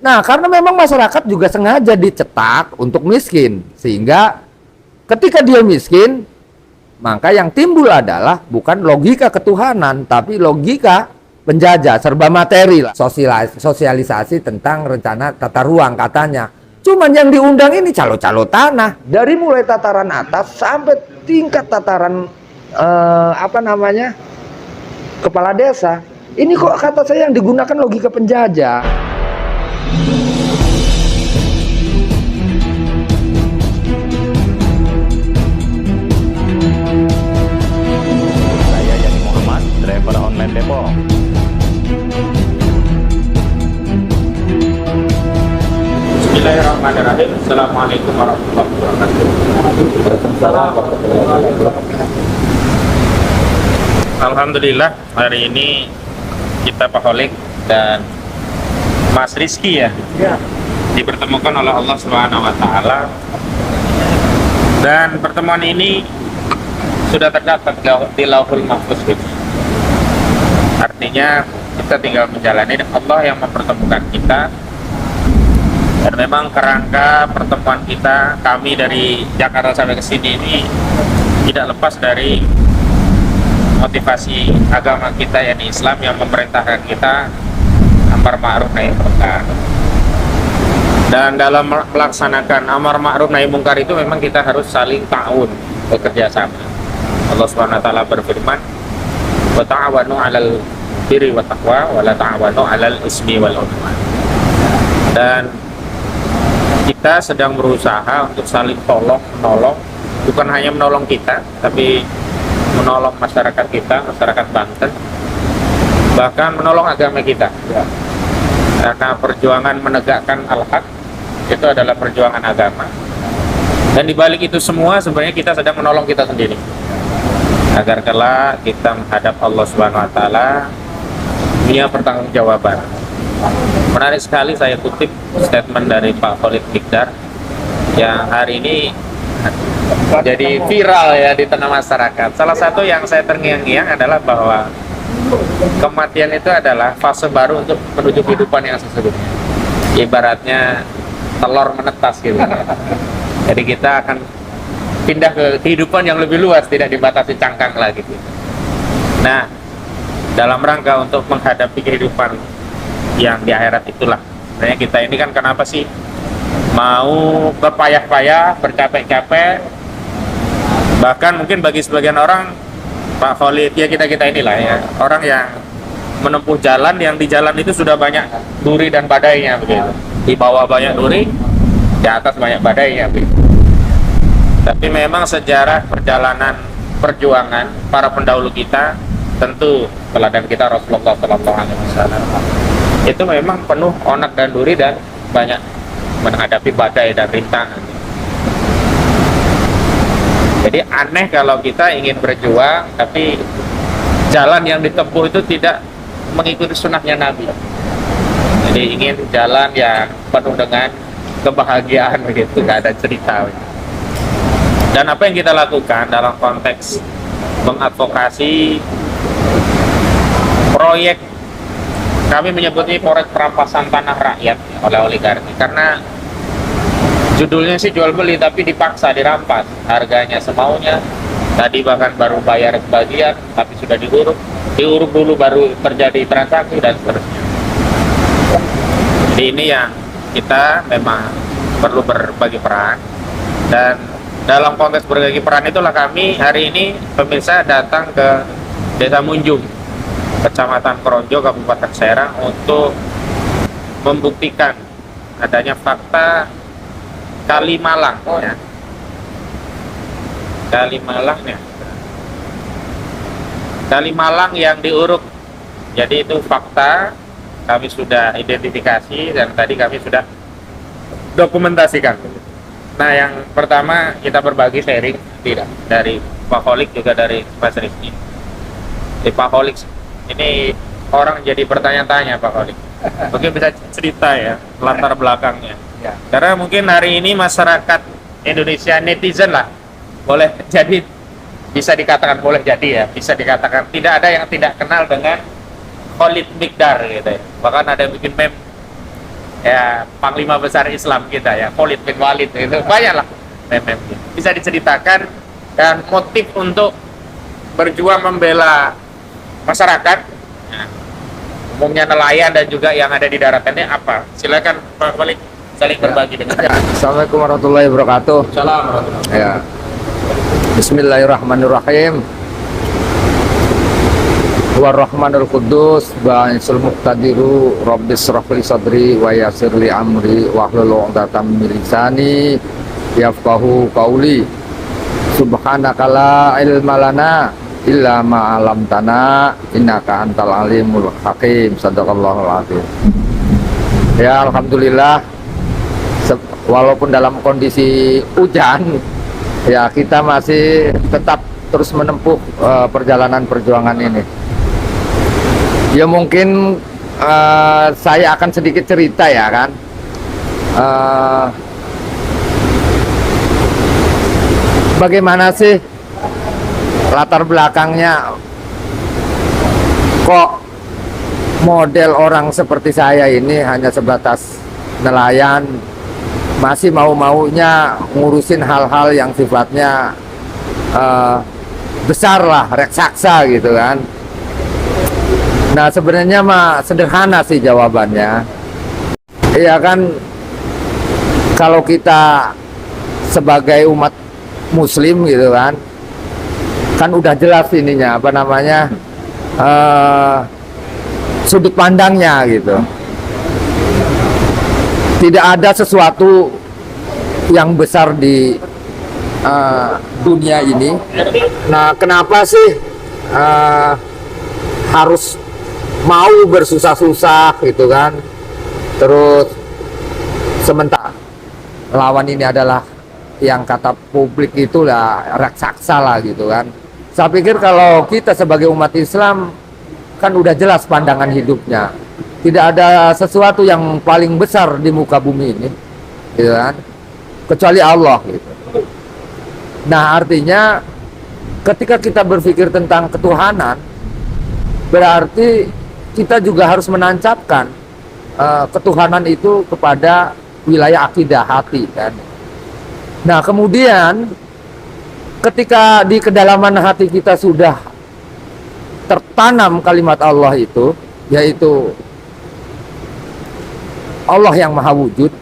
Nah, karena memang masyarakat juga sengaja dicetak untuk miskin, sehingga ketika dia miskin, maka yang timbul adalah bukan logika ketuhanan, tapi logika penjajah, serba materi lah. Sosialisasi tentang rencana tata ruang katanya. Cuman yang diundang ini calo-calo tanah. Dari mulai tataran atas sampai tingkat tataran kepala desa. Ini kok kata saya yang digunakan logika penjajah. Saya Yani Muhammad, driver online Depok. Bismillahirrahmanirrahim. Assalamualaikum warahmatullahi wabarakatuh. Alhamdulillah, hari ini kita Paholik dan Mas Rizky ya, dipertemukan oleh Allah Subhanahu wa Ta'ala, dan pertemuan ini sudah terdapat di Lauhul Mahfuz. Artinya kita tinggal menjalani, Allah yang mempertemukan kita. Dan memang kerangka pertemuan kita, kami dari Jakarta sampai ke sini ini tidak lepas dari motivasi agama kita, yakni Islam, yang memerintahkan kita amar ma'ruf nahi munkar. Dan dalam melaksanakan amar ma'ruf nahi munkar itu memang kita harus saling ta'awun, bekerja sama. Allah Subhanahu wa taala berfirman, "Wa ta'awanu 'alal birri wat taqwa wa la ta'awanu 'alal ismi wal 'udwan." Dan kita sedang berusaha untuk saling tolong menolong, bukan hanya menolong kita, tapi menolong masyarakat kita, masyarakat Banten, bahkan menolong agama kita. Karena perjuangan menegakkan al-haq itu adalah perjuangan agama. Dan dibalik itu semua sebenarnya kita sedang menolong kita sendiri, agar kelak kita menghadap Allah Subhanahu wa taala punya pertanggungjawaban. Menarik sekali saya kutip statement dari Pak Khalid Mikdar yang hari ini jadi viral ya di tengah masyarakat. Salah satu yang saya terngiang-ngiang adalah bahwa kematian itu adalah fase baru untuk menuju kehidupan yang sesungguhnya. Ibaratnya telur menetas gitu. Jadi kita akan pindah ke kehidupan yang lebih luas, tidak dibatasi cangkang lagi gitu. Nah, dalam rangka untuk menghadapi kehidupan yang di akhirat itulah sebenarnya kita ini kan kenapa sih mau berpayah-payah, bercapek-capek, bahkan mungkin bagi sebagian orang, Pak Khalid, ya kita inilah ya, orang yang menempuh jalan yang di jalan itu sudah banyak duri dan badainya begitu. Di bawah banyak duri, di atas banyak badainya begitu. Tapi memang sejarah perjalanan perjuangan para pendahulu kita, tentu teladan kita Rasulullah SAW, itu memang penuh onak dan duri dan banyak menghadapi badai dan rintangan. Jadi aneh kalau kita ingin berjuang tapi jalan yang ditempuh itu tidak mengikuti sunnahnya Nabi. Jadi ingin jalan yang penuh dengan kebahagiaan begitu, nggak ada cerita. Dan apa yang kita lakukan dalam konteks mengadvokasi proyek, kami menyebut ini proyek perampasan tanah rakyat oleh oligarki, karena judulnya sih jual beli tapi dipaksa dirampas, harganya semaunya. Tadi bahkan baru bayar sebagian tapi sudah diuruk dulu baru terjadi transaksi dan seterusnya. Jadi ini yang kita memang perlu berbagi peran, dan dalam konteks berbagi peran itulah kami hari ini pemirsa datang ke Desa Munjung, Kecamatan Kronjo, Kabupaten Serang, untuk membuktikan adanya fakta Kalimalang ya. Kalimalang yang diuruk. Jadi itu fakta, kami sudah identifikasi dan tadi kami sudah dokumentasikan. Nah, yang pertama kita berbagi sharing tidak dari Pak Khalid juga dari Mas Rizky. Pak Khalid ini orang jadi bertanya-tanya, Pak Khalid. Mungkin bisa cerita ya latar belakangnya. Ya. Karena mungkin hari ini masyarakat Indonesia, netizen lah, boleh jadi, bisa dikatakan boleh jadi ya, bisa dikatakan tidak ada yang tidak kenal dengan Khalid Mikdar gitu ya. Bahkan ada yang bikin meme ya panglima besar Islam kita ya, Khalid bin Walid itu banyaklah meme bisa diceritakan, dan motif untuk berjuang membela masyarakat ya, umumnya nelayan dan juga yang ada di daratannya apa? Silakan Pak Khalid saling berbagi dengan kita. Assalamualaikum warahmatullahi wabarakatuh. Assalamualaikum. Ya. Bismillahirrahmanirrahim. Warahmanul Qudus Ba'isul Muqtadiru Rabbis Rafli Sadri Wa Yasirli Amri Wahlul Uqdatam min lisani Yafqahu Qawli. Subhanaka la ilma lana illa ma'alamtana innaka antal alimul hakim. Sadaqallahul azim. Ya, alhamdulillah, walaupun dalam kondisi hujan, ya kita masih tetap terus menempuh perjalanan perjuangan ini. Ya mungkin saya akan sedikit cerita ya kan. Bagaimana sih latar belakangnya kok model orang seperti saya ini hanya sebatas nelayan, masih mau-maunya ngurusin hal-hal yang sifatnya besar lah, raksasa gitu kan. Nah sebenarnya mah sederhana sih jawabannya. Iya kan, kalau kita sebagai umat muslim gitu kan udah jelas ininya apa namanya, sudut pandangnya gitu. Tidak ada sesuatu yang besar di dunia ini. Nah kenapa sih harus mau bersusah-susah gitu kan, terus sementara lawan ini adalah yang kata publik itulah raksasa lah gitu kan. Saya pikir kalau kita sebagai umat Islam kan udah jelas pandangan hidupnya, tidak ada sesuatu yang paling besar di muka bumi ini gitu kan, kecuali Allah gitu. Nah artinya ketika kita berpikir tentang ketuhanan, berarti kita juga harus menancapkan ketuhanan itu kepada wilayah akidah hati kan. Nah kemudian ketika di kedalaman hati kita sudah tertanam kalimat Allah itu, yaitu Allah yang maha wujud.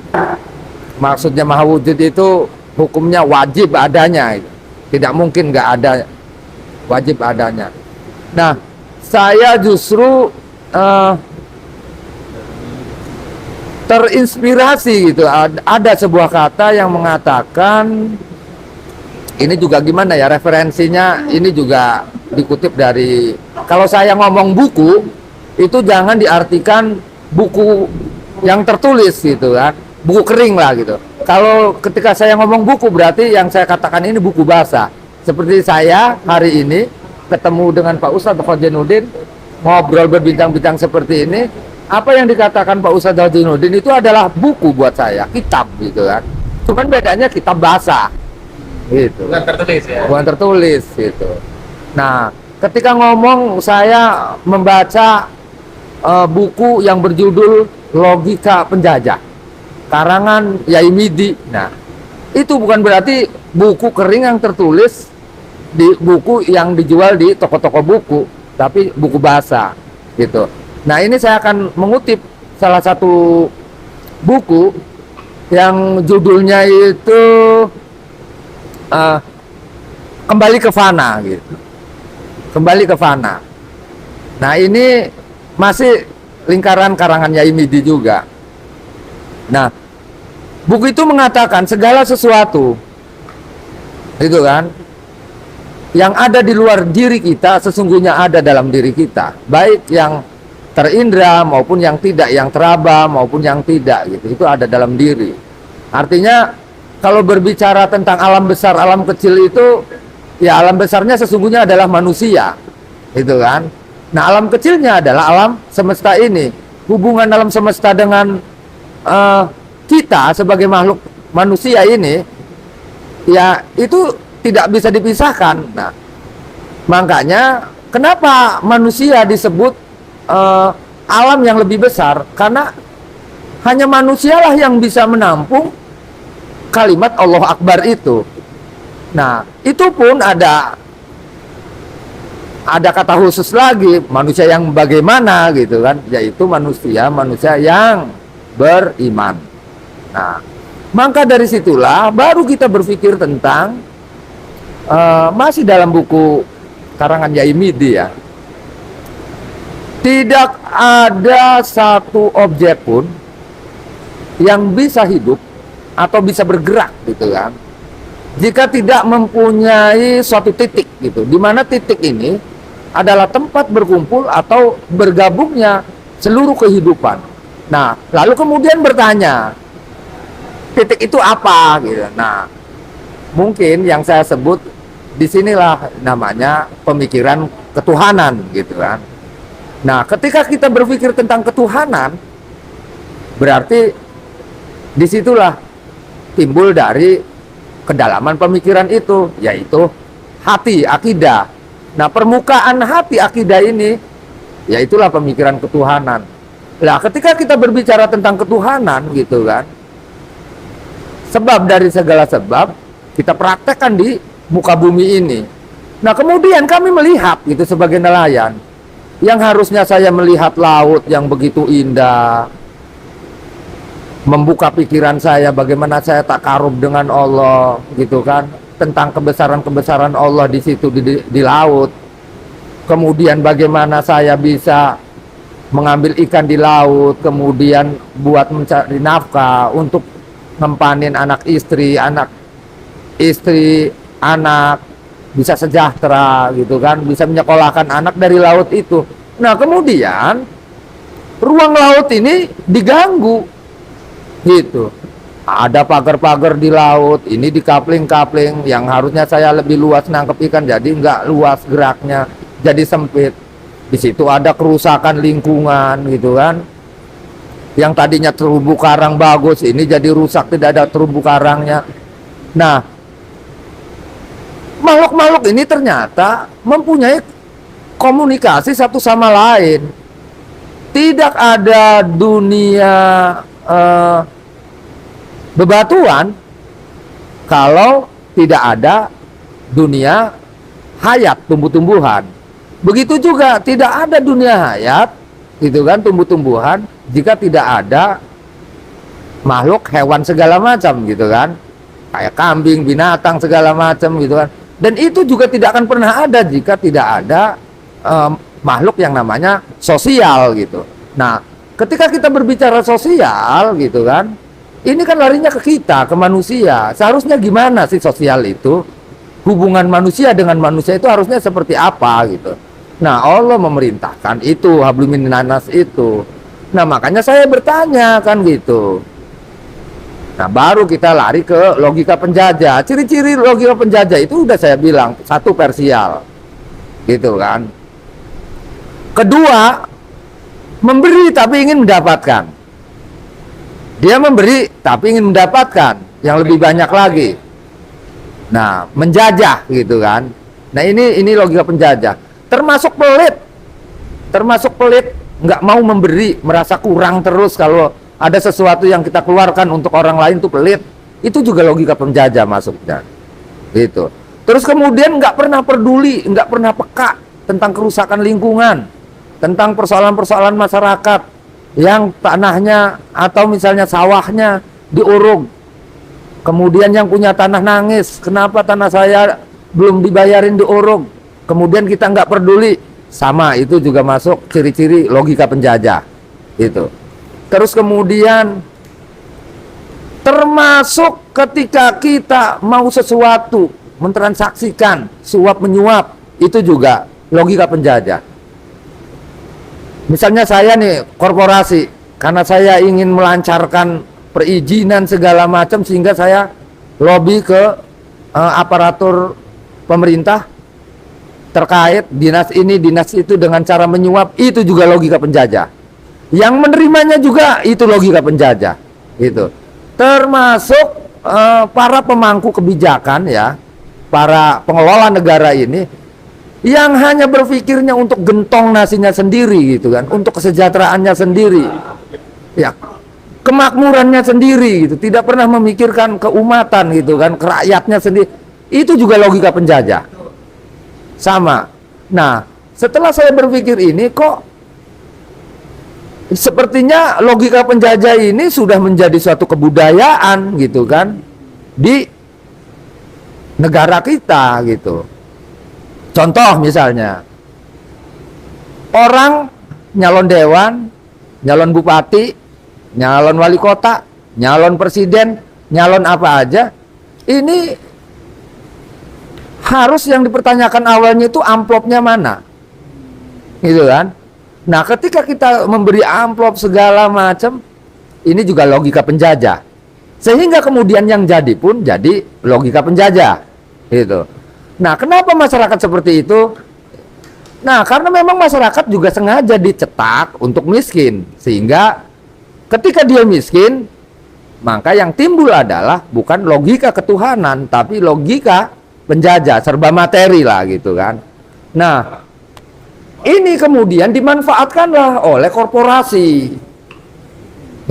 Maksudnya maha wujud itu hukumnya wajib adanya, tidak mungkin nggak ada, wajib adanya. Nah saya justru terinspirasi gitu. Ada sebuah kata yang mengatakan, ini juga gimana ya referensinya, ini juga dikutip dari, kalau saya ngomong buku itu jangan diartikan buku yang tertulis gitu kan, buku kering lah gitu. Kalau ketika saya ngomong buku berarti yang saya katakan ini buku basah. Seperti saya hari ini ketemu dengan Pak Ustadz Khojainuddin, ngobrol berbincang-bincang seperti ini, apa yang dikatakan Pak Ustadz Khojainuddin itu adalah buku buat saya, kitab gitu kan. Cuman bedanya kitab basah gitu. Bukan tertulis ya. Bukan tertulis gitu. Nah, ketika ngomong saya membaca buku yang berjudul Logika Penjajah karangan Yai Midi. Nah, itu bukan berarti buku kering yang tertulis di buku yang dijual di toko-toko buku, tapi buku bahasa gitu. Nah ini saya akan mengutip salah satu buku yang judulnya itu Kembali ke Fana gitu. Kembali ke Fana. Nah ini masih lingkaran karangan Yai Midi juga. Nah buku itu mengatakan segala sesuatu itu kan yang ada di luar diri kita sesungguhnya ada dalam diri kita, baik yang terindra maupun yang tidak, yang teraba maupun yang tidak gitu, itu ada dalam diri. Artinya kalau berbicara tentang alam besar, alam kecil itu ya alam besarnya sesungguhnya adalah manusia itu kan. Nah alam kecilnya adalah alam semesta ini. Hubungan alam semesta dengan kita sebagai makhluk manusia ini ya itu tidak bisa dipisahkan. Nah, makanya kenapa manusia disebut alam yang lebih besar? Karena Hanya manusialah yang bisa menampung kalimat Allah Akbar itu. Nah, itu pun ada kata khusus lagi, manusia yang bagaimana gitu kan, yaitu manusia yang beriman. Nah, maka dari situlah baru kita berpikir tentang masih dalam buku karangan Yaimidi ya. Tidak ada satu objek pun yang bisa hidup atau bisa bergerak gitu kan, jika tidak mempunyai suatu titik gitu, di mana titik ini adalah tempat berkumpul atau bergabungnya seluruh kehidupan. Nah, lalu kemudian bertanya, titik itu apa gitu. Nah, mungkin yang saya sebut disinilah namanya pemikiran ketuhanan gitu kan. Nah, ketika kita berpikir tentang ketuhanan, berarti disitulah timbul dari kedalaman pemikiran itu, yaitu hati, akidah. Nah, permukaan hati akidah ini, yaitulah pemikiran ketuhanan. Nah, ketika kita berbicara tentang ketuhanan gitu kan, sebab dari segala sebab kita praktekkan di muka bumi ini. Nah, kemudian kami melihat gitu sebagai nelayan, yang harusnya saya melihat laut yang begitu indah, membuka pikiran saya bagaimana saya takarub dengan Allah gitu kan, tentang kebesaran-kebesaran Allah di situ di laut. Kemudian bagaimana saya bisa mengambil ikan di laut, kemudian buat mencari nafkah untuk ngempanin anak bisa sejahtera gitu kan, bisa menyekolahkan anak dari laut itu. Nah, kemudian ruang laut ini diganggu gitu, ada pagar-pagar di laut ini, di kapling-kapling yang harusnya saya lebih luas nangkep ikan, jadi nggak luas geraknya, jadi sempit. Di situ ada kerusakan lingkungan gitu kan, yang tadinya terumbu karang bagus ini jadi rusak, tidak ada terumbu karangnya. Nah, makhluk-makhluk ini ternyata mempunyai komunikasi satu sama lain. Tidak ada dunia bebatuan kalau tidak ada dunia hayat, tumbuh-tumbuhan. Begitu juga tidak ada dunia hayat gitu kan, tumbuh-tumbuhan, jika tidak ada makhluk hewan segala macam gitu kan, kayak kambing, binatang segala macam gitu kan. Dan itu juga tidak akan pernah ada jika tidak ada makhluk yang namanya sosial gitu. Nah, ketika kita berbicara sosial gitu kan, ini kan larinya ke kita, ke manusia. Seharusnya gimana sih sosial itu? Hubungan manusia dengan manusia itu harusnya seperti apa gitu. Nah, Allah memerintahkan itu, hablum minan nas itu. Nah, makanya saya bertanya kan gitu. Nah, baru kita lari ke logika penjajah. Ciri-ciri logika penjajah itu udah saya bilang, satu, parsial gitu kan. Kedua, memberi tapi ingin mendapatkan. Dia memberi tapi ingin mendapatkan yang lebih banyak lagi. Nah, menjajah gitu kan. Nah, ini logika penjajah. Termasuk pelit, nggak mau memberi, merasa kurang terus kalau ada sesuatu yang kita keluarkan untuk orang lain tuh pelit. Itu juga logika penjajah masuknya. Gitu. Terus kemudian nggak pernah peduli, nggak pernah peka tentang kerusakan lingkungan, tentang persoalan-persoalan masyarakat yang tanahnya atau misalnya sawahnya diuruk. Kemudian yang punya tanah nangis, kenapa tanah saya belum dibayarin diuruk? Kemudian kita nggak peduli. Sama, itu juga masuk ciri-ciri logika penjajah. Itu. Terus kemudian termasuk ketika kita mau sesuatu, mentransaksikan, suap menyuap, itu juga logika penjajah. Misalnya saya nih korporasi, karena saya ingin melancarkan perizinan segala macam, sehingga saya lobby ke aparatur pemerintah terkait dinas ini, dinas itu dengan cara menyuap, itu juga logika penjajah. Yang menerimanya juga itu logika penjajah. Gitu. Termasuk para pemangku kebijakan ya, para pengelola negara ini, yang hanya berpikirnya untuk gentong nasinya sendiri gitu kan, untuk kesejahteraannya sendiri. Ya, kemakmurannya sendiri gitu, tidak pernah memikirkan keumatan gitu kan, kerakyatnya sendiri. Itu juga logika penjajah. Sama. Nah, setelah saya berpikir ini kok sepertinya logika penjajah ini sudah menjadi suatu kebudayaan gitu kan di negara kita gitu. Contoh misalnya, orang nyalon dewan, nyalon bupati, nyalon wali kota, nyalon presiden, nyalon apa aja, ini harus yang dipertanyakan awalnya itu amplopnya mana, gitu kan? Nah, ketika kita memberi amplop segala macam, ini juga logika penjajah. Sehingga kemudian yang jadi pun jadi logika penjajah, gitu. Nah, kenapa masyarakat seperti itu? Nah, karena memang masyarakat juga sengaja dicetak untuk miskin, sehingga ketika dia miskin, maka yang timbul adalah bukan logika ketuhanan, tapi logika penjajah, serba materi lah gitu kan. Nah, ini kemudian dimanfaatkanlah oleh korporasi,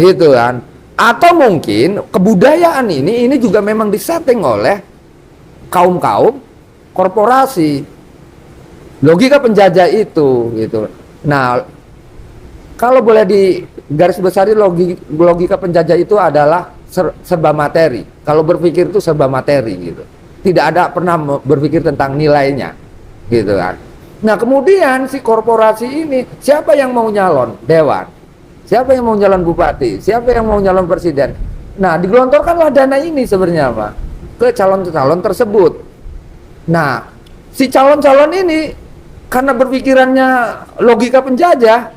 gitu kan. Atau mungkin kebudayaan ini juga memang disetting oleh kaum-kaum korporasi. Logika penjajah itu, gitu. Nah, kalau boleh di garis besar logika penjajah itu adalah serba materi. Kalau berpikir itu serba materi, gitu. Tidak ada pernah berpikir tentang nilainya, gitu kan. Nah, kemudian si korporasi ini, siapa yang mau nyalon dewan? Siapa yang mau nyalon bupati? Siapa yang mau nyalon presiden? Nah, digelontorkanlah dana ini sebenarnya Pak, ke calon-calon tersebut. Nah, si calon-calon ini karena berpikirannya logika penjajah,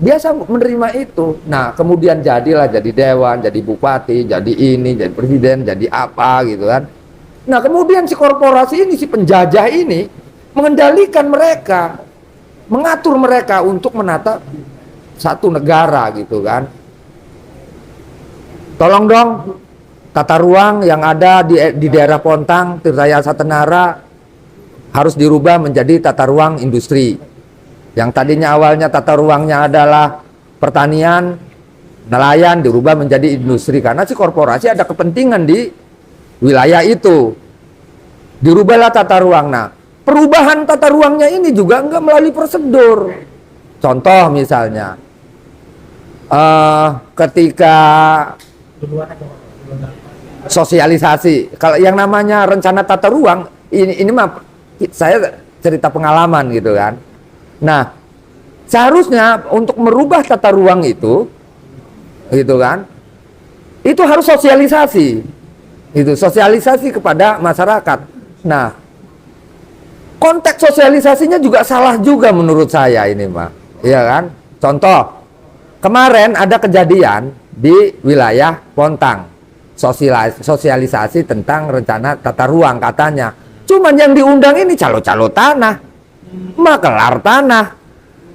biasa menerima itu. Nah, kemudian jadilah jadi dewan, jadi bupati, jadi ini, jadi presiden, jadi apa gitu kan. Nah, kemudian si korporasi ini, si penjajah ini mengendalikan mereka, mengatur mereka untuk menata satu negara gitu kan. Tolong dong tata ruang yang ada di daerah Pontang, Tirtaya Satenara harus dirubah menjadi tata ruang industri. Yang tadinya awalnya tata ruangnya adalah pertanian, nelayan, dirubah menjadi industri karena si korporasi ada kepentingan di wilayah itu. Dirubahlah tata ruang. Nah, perubahan tata ruangnya ini juga enggak melalui prosedur. Contoh misalnya, ketika sosialisasi, kalau yang namanya rencana tata ruang, ini mah saya cerita pengalaman gitu kan. Nah, seharusnya untuk merubah tata ruang itu, gitu kan, itu harus sosialisasi, itu sosialisasi kepada masyarakat. Nah, konteks sosialisasinya juga salah juga menurut saya ini Pak, iya kan? Contoh, kemarin ada kejadian di wilayah Pontang, sosialisasi tentang rencana tata ruang katanya. Cuman yang diundang ini calo-calo tanah, makelar tanah,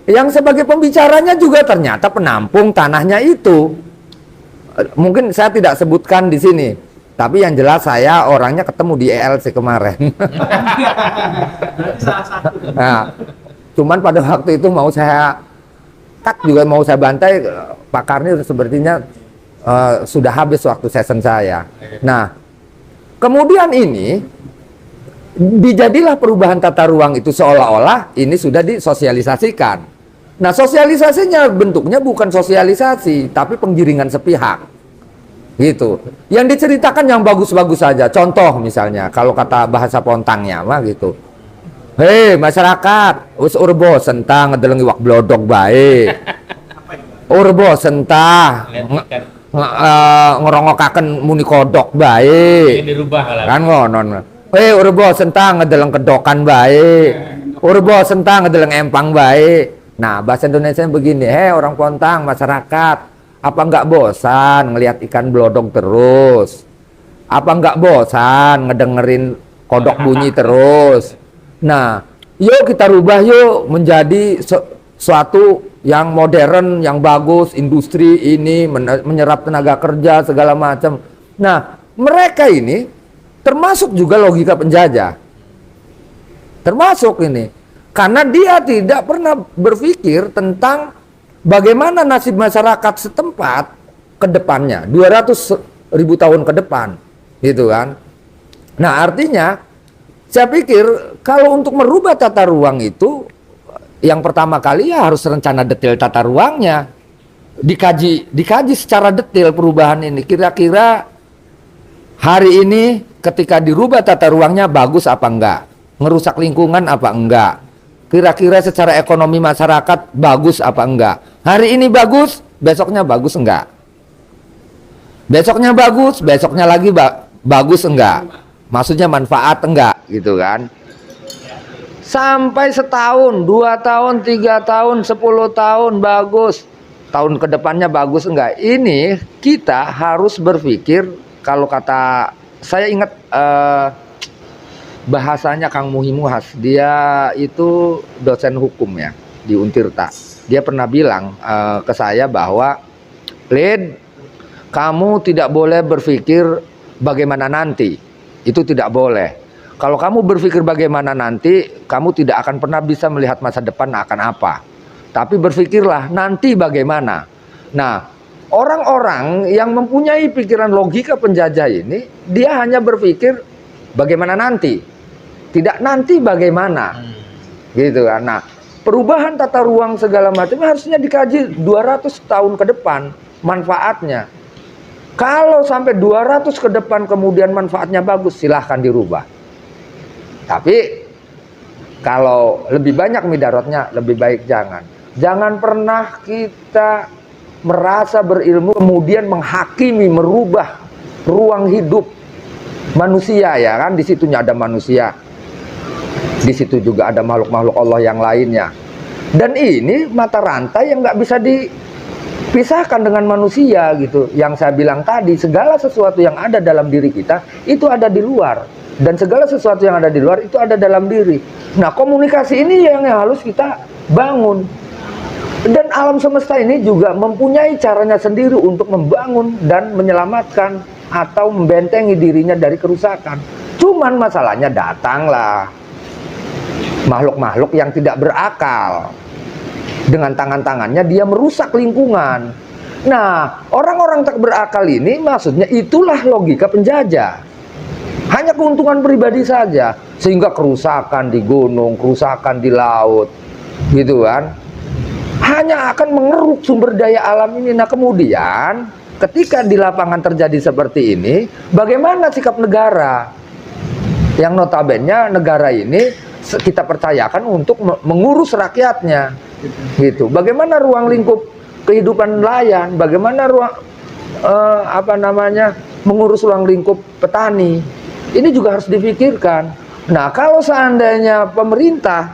yang sebagai pembicaranya juga ternyata penampung tanahnya itu. Mungkin saya tidak sebutkan di sini, tapi yang jelas saya orangnya ketemu di ELC kemarin. Nah, cuman pada waktu itu mau saya juga mau saya bantai, Pak Karni sepertinya sudah habis waktu session saya. Nah, kemudian ini dijadilah perubahan tata ruang itu seolah-olah ini sudah disosialisasikan. Nah, sosialisasinya bentuknya bukan sosialisasi, tapi penggiringan sepihak. Gitu. Yang diceritakan yang bagus-bagus saja. Contoh misalnya, kalau kata bahasa Pontangnya mah gitu. Hei masyarakat, wis urbo sentang ngedeleng iwak blodog bae. Urbo sentah ngerongokaken muni kodok bae. Kan ngono. Hei urbo sentang ngedeleng kedokan bae. Urbo sentang ngedeleng empang bae. Nah, bahasa Indonesia begini, hei orang Pontang, masyarakat, apa nggak bosan ngelihat ikan blodog terus? Apa nggak bosan ngedengerin kodok bunyi terus? Nah, yuk kita rubah yuk menjadi suatu yang modern, yang bagus, industri ini menyerap tenaga kerja segala macam. Nah, mereka ini termasuk juga logika penjajah. Termasuk ini. Karena dia tidak pernah berpikir tentang bagaimana nasib masyarakat setempat ke depannya, 200.000 tahun ke depan, gitu kan. Nah, artinya saya pikir kalau untuk merubah tata ruang itu, yang pertama kali ya harus rencana detail tata ruangnya, dikaji secara detail perubahan ini. Kira-kira hari ini ketika dirubah tata ruangnya bagus apa enggak, ngerusak lingkungan apa enggak, kira-kira secara ekonomi masyarakat bagus apa enggak. Hari ini bagus, besoknya bagus enggak, besoknya bagus, besoknya lagi bagus enggak, maksudnya manfaat enggak, gitu kan. Sampai setahun, 2 tahun, 3 tahun, 10 tahun bagus, tahun kedepannya bagus enggak. Ini kita harus berpikir, kalau kata saya ingat bahasanya Kang Muhimuhas, dia itu dosen hukum ya di Untirta. Dia pernah bilang ke saya bahwa, Lid, kamu tidak boleh berpikir bagaimana nanti. Itu tidak boleh. Kalau kamu berpikir bagaimana nanti, kamu tidak akan pernah bisa melihat masa depan akan apa. Tapi berpikirlah nanti bagaimana. Nah, orang-orang yang mempunyai pikiran logika penjajah ini, dia hanya berpikir bagaimana nanti, tidak nanti bagaimana, gitu kan. Nah, perubahan tata ruang segala macam harusnya dikaji 200 tahun ke depan manfaatnya. Kalau sampai 200 ke depan kemudian manfaatnya bagus, silahkan dirubah. Tapi kalau lebih banyak midarotnya, lebih baik jangan. Jangan pernah kita merasa berilmu kemudian menghakimi, merubah ruang hidup manusia, ya kan. Di situnya ada manusia, di situ juga ada makhluk-makhluk Allah yang lainnya. Dan ini mata rantai yang nggak bisa dipisahkan dengan manusia, gitu. Yang saya bilang tadi, segala sesuatu yang ada dalam diri kita itu ada di luar, dan segala sesuatu yang ada di luar itu ada dalam diri. Nah, komunikasi ini yang harus kita bangun. Dan alam semesta ini juga mempunyai caranya sendiri untuk membangun dan menyelamatkan atau membentengi dirinya dari kerusakan. Cuman masalahnya datanglah makhluk-makhluk yang tidak berakal. Dengan tangan-tangannya dia merusak lingkungan. Nah, orang-orang tak berakal ini maksudnya itulah logika penjajah. Hanya keuntungan pribadi saja, sehingga kerusakan di gunung, kerusakan di laut, gitu kan, hanya akan mengeruk sumber daya alam ini. Nah, kemudian ketika di lapangan terjadi seperti ini, bagaimana sikap negara? Yang notabene negara ini kita percayakan untuk mengurus rakyatnya, gitu. Bagaimana ruang lingkup kehidupan nelayan? Bagaimana ruang mengurus ruang lingkup petani? Ini juga harus dipikirkan. Nah, kalau seandainya pemerintah,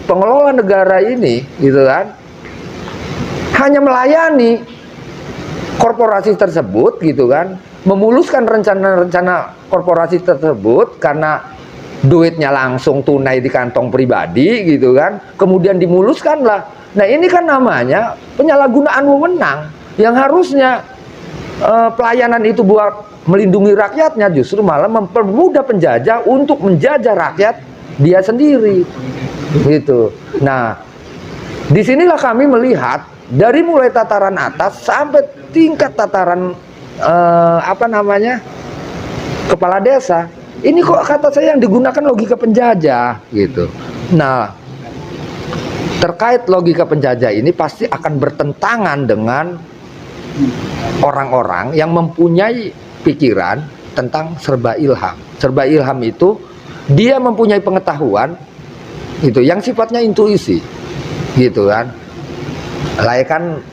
pengelola negara ini, gitu kan, hanya melayani korporasi tersebut, gitu kan, memuluskan rencana-rencana korporasi tersebut karena duitnya langsung tunai di kantong pribadi, gitu kan, kemudian dimuluskanlah. Nah, ini kan namanya penyalahgunaan wewenang, yang harusnya pelayanan itu buat melindungi rakyatnya, justru malah mempermudah penjajah untuk menjajah rakyat dia sendiri, gitu. Nah, disinilah kami melihat dari mulai tataran atas sampai tingkat tataran kepala desa. Ini kok kata saya yang digunakan logika penjajah, gitu. Nah, terkait logika penjajah ini pasti akan bertentangan dengan orang-orang yang mempunyai pikiran tentang serba ilham. Serba ilham itu dia mempunyai pengetahuan itu yang sifatnya intuisi, gitu kan. Lah kan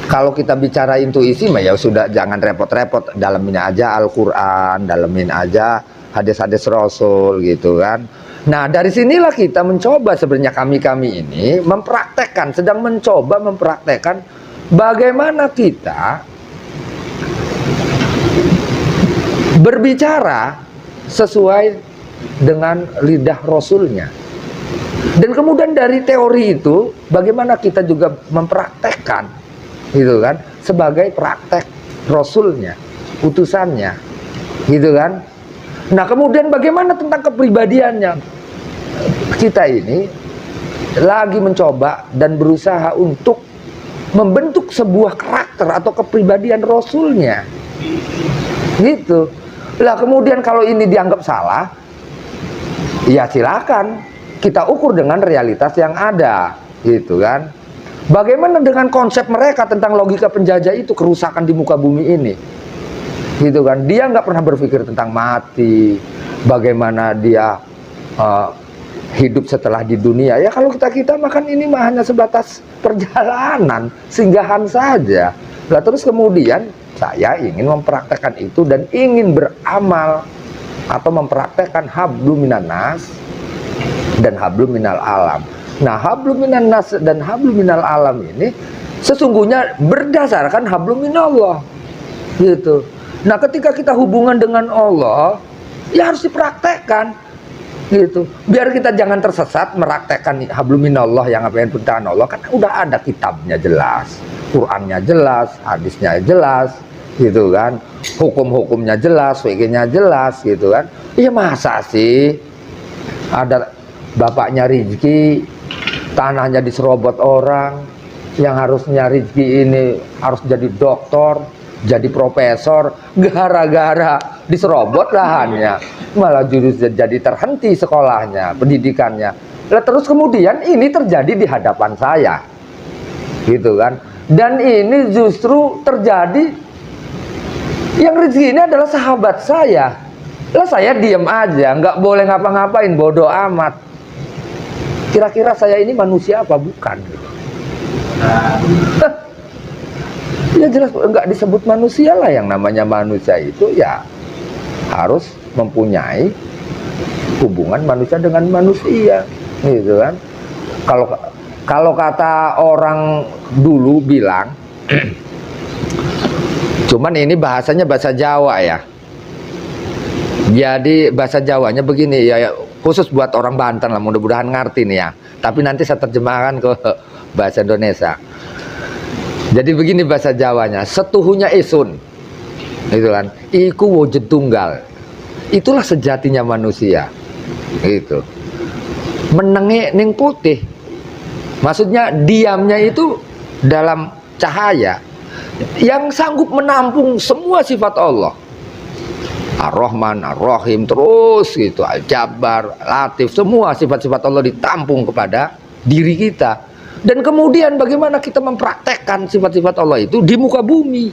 kalau kita bicara intuisi mah ya sudah, jangan repot-repot, dalemin aja Al-Qur'an, dalemin aja hadis-hadis Rasul, gitu kan. Nah, dari sinilah kita mencoba, sebenarnya kami ini sedang mencoba mempraktekkan bagaimana kita berbicara sesuai dengan lidah Rasulnya. Dan kemudian dari teori itu, bagaimana kita juga mempraktekkan, gitu kan, sebagai praktek Rasulnya, utusannya, gitu kan. Nah, kemudian bagaimana tentang kepribadiannya? Kita ini lagi mencoba dan berusaha untuk membentuk sebuah karakter atau kepribadian Rasulnya. Gitu. Lah kemudian kalau ini dianggap salah, ya silakan kita ukur dengan realitas yang ada, gitu kan. Bagaimana dengan konsep mereka tentang logika penjajah itu, kerusakan di muka bumi ini, gitu kan. Dia nggak pernah berpikir tentang mati, bagaimana dia hidup setelah di dunia. Ya kalau kita makan ini mah hanya sebatas perjalanan, singgahan saja. Lah terus kemudian saya ingin mempraktekkan itu dan ingin beramal atau mempraktekkan hablum minan nas dan hablum minal alam. Nah, hablum minan nas dan hablum minal alam ini sesungguhnya berdasarkan hablum minallah, gitu. Nah, ketika kita hubungan dengan Allah, ya harus dipraktekkan, gitu. Biar kita jangan tersesat meraktekkan hablum minallah yang apa yang perintah Allah, kan udah ada kitabnya jelas, Qurannya jelas, hadisnya jelas, gitu kan. Hukum-hukumnya jelas, fikihnya jelas, gitu kan. Iya masa sih ada bapaknya Rizki, tanahnya diserobot orang, yang harusnya Rizki ini harus jadi doktor, jadi profesor, gara-gara diserobot lahannya, malah justru jadi terhenti sekolahnya, pendidikannya. Lah terus kemudian ini terjadi di hadapan saya, gitu kan. Dan ini justru terjadi, yang Rizki ini adalah sahabat saya. Lah saya diem aja, nggak boleh ngapa-ngapain, bodoh amat. Kira-kira saya ini manusia apa bukan? Ya jelas nggak disebut manusia lah. Yang namanya manusia itu ya harus mempunyai hubungan manusia dengan manusia, gitu kan. Kalau kata orang dulu bilang, cuman ini bahasanya bahasa Jawa ya. Jadi bahasa Jawanya begini ya, khusus buat orang Banten lah, mudah-mudahan ngerti nih ya. Tapi nanti saya terjemahkan ke bahasa Indonesia. Jadi begini bahasa Jawanya, setuhunya isun, gitu kan. Iku wujud tunggal. Itulah sejatinya manusia, gitu. Menenge ning putih, maksudnya diamnya itu dalam cahaya yang sanggup menampung semua sifat Allah. Ar-Rahman, Ar-Rahim, terus gitu, Al-Jabbar, Latif, semua sifat-sifat Allah ditampung kepada diri kita. Dan kemudian bagaimana kita mempraktekkan sifat-sifat Allah itu di muka bumi.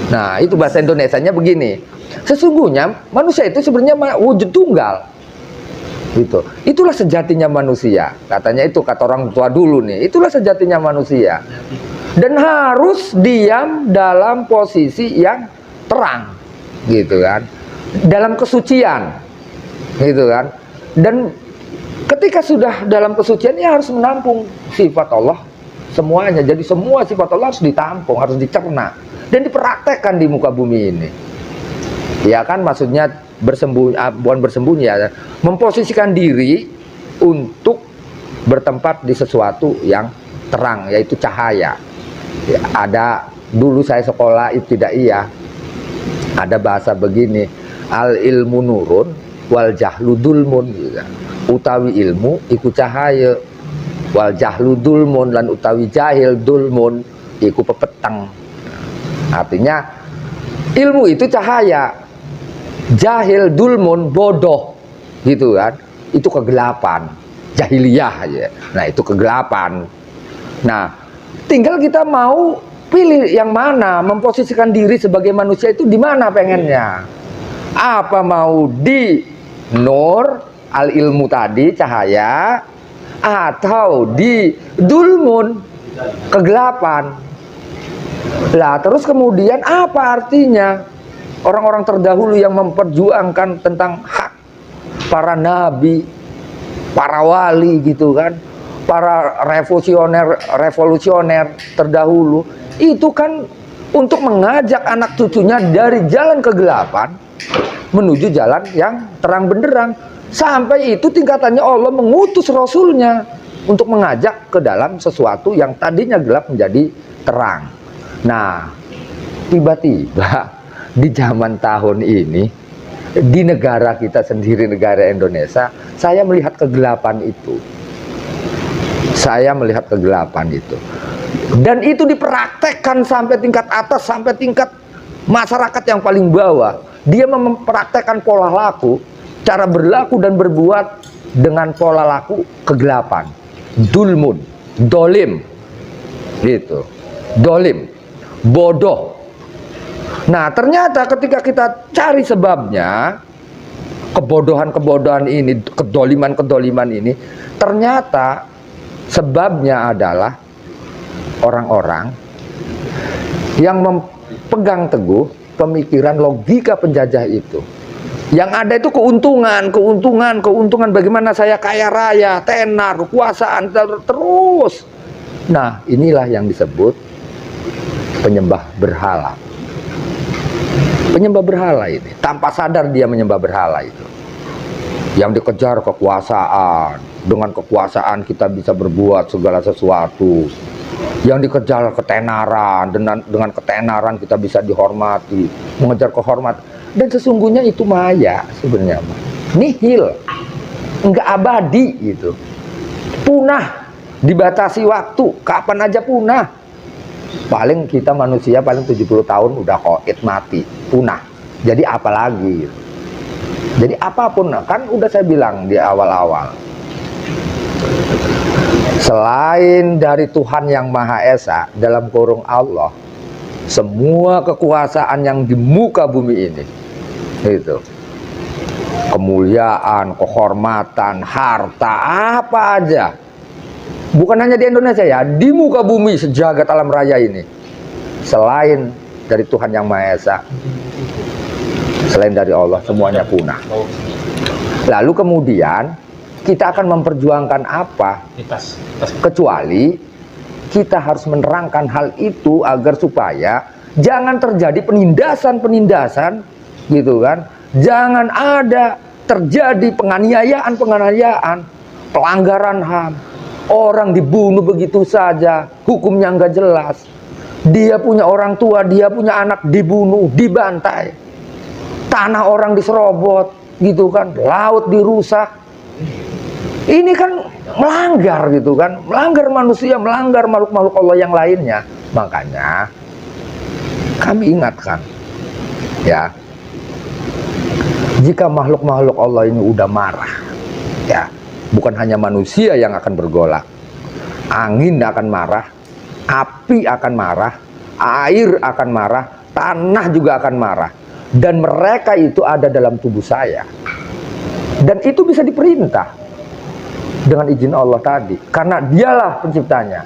Nah, itu bahasa Indonesianya begini. Sesungguhnya manusia itu sebenarnya wujud tunggal. Gitu. Itulah sejatinya manusia. Katanya itu kata orang tua dulu nih. Itulah sejatinya manusia. Dan harus diam dalam posisi yang terang, gitu kan, dalam kesucian, gitu kan. Dan ketika sudah dalam kesucian, ya harus menampung sifat Allah semuanya. Jadi semua sifat Allah harus ditampung, harus dicerna dan dipraktekkan di muka bumi ini. Ya kan, maksudnya bersembunyi, bukan bersembunyi ya, memposisikan diri untuk bertempat di sesuatu yang terang, yaitu cahaya. Ya, ada dulu saya sekolah ibtidaiyah, ada bahasa begini, al ilmu nurun wal jahlu dulmun, gitu. Utawi ilmu iku cahaya, wal jahlu dulmun, lan utawi jahil dulmun iku pepeteng. Artinya ilmu itu cahaya, jahil dulmun bodoh, gitu kan. Itu kegelapan, jahiliyah aja. Nah, itu kegelapan. Nah, tinggal kita mau pilih yang mana, memposisikan diri sebagai manusia itu di mana pengennya. Apa mau di nur, al ilmu tadi, cahaya, atau di dulmun, kegelapan. Lah terus kemudian apa artinya orang-orang terdahulu yang memperjuangkan tentang hak, para nabi, para wali, gitu kan, para revolusioner terdahulu, itu kan untuk mengajak anak cucunya dari jalan kegelapan menuju jalan yang terang benderang. Sampai itu tingkatannya Allah mengutus Rasulnya untuk mengajak ke dalam sesuatu yang tadinya gelap menjadi terang. Nah, tiba-tiba di zaman tahun ini, di negara kita sendiri, negara Indonesia, saya melihat kegelapan itu. Saya melihat kegelapan itu. Dan itu dipraktekkan sampai tingkat atas, sampai tingkat masyarakat yang paling bawah. Dia mempraktekkan pola laku, cara berlaku dan berbuat dengan pola laku kegelapan, dulmun, dolim, gitu, dolim, bodoh. Nah ternyata ketika kita cari sebabnya, kebodohan-kebodohan ini, kedoliman-kedoliman ini, ternyata sebabnya adalah orang-orang yang memegang teguh pemikiran logika penjajah itu. Yang ada itu keuntungan, bagaimana saya kaya raya, tenar, kekuasaan, terus. Nah, inilah yang disebut penyembah berhala. Penyembah berhala ini, tanpa sadar dia menyembah berhala itu. Yang dikejar kekuasaan, dengan kekuasaan kita bisa berbuat segala sesuatu. Yang dikejar ketenaran, dengan ketenaran kita bisa dihormati, mengejar kehormatan. Dan sesungguhnya itu maya sebenarnya, nihil, enggak abadi gitu, punah, dibatasi waktu, kapan aja punah. Paling kita manusia paling 70 tahun udah koit mati, punah. Jadi apalagi gitu. Jadi apapun, kan udah saya bilang di awal-awal, selain dari Tuhan yang Maha Esa, dalam kurung Allah, semua kekuasaan yang di muka bumi ini, itu kemuliaan, kehormatan, harta, apa aja, bukan hanya di Indonesia ya, di muka bumi sejagat alam raya ini, selain dari Tuhan yang Maha Esa, selain dari Allah, semuanya punah. Lalu kemudian kita akan memperjuangkan apa? Kecuali kita harus menerangkan hal itu agar supaya jangan terjadi penindasan-penindasan, gitu kan? Jangan ada terjadi penganiayaan, pelanggaran HAM, orang dibunuh begitu saja, hukumnya nggak jelas. Dia punya orang tua, dia punya anak dibunuh, dibantai, tanah orang diserobot, gitu kan? Laut dirusak. Ini kan melanggar gitu kan, melanggar manusia, melanggar makhluk-makhluk Allah yang lainnya. Makanya kami ingatkan ya, jika makhluk-makhluk Allah ini udah marah ya, bukan hanya manusia yang akan bergolak, angin akan marah, api akan marah, air akan marah, tanah juga akan marah. Dan mereka itu ada dalam tubuh saya, dan itu bisa diperintah dengan izin Allah tadi, karena dialah penciptanya,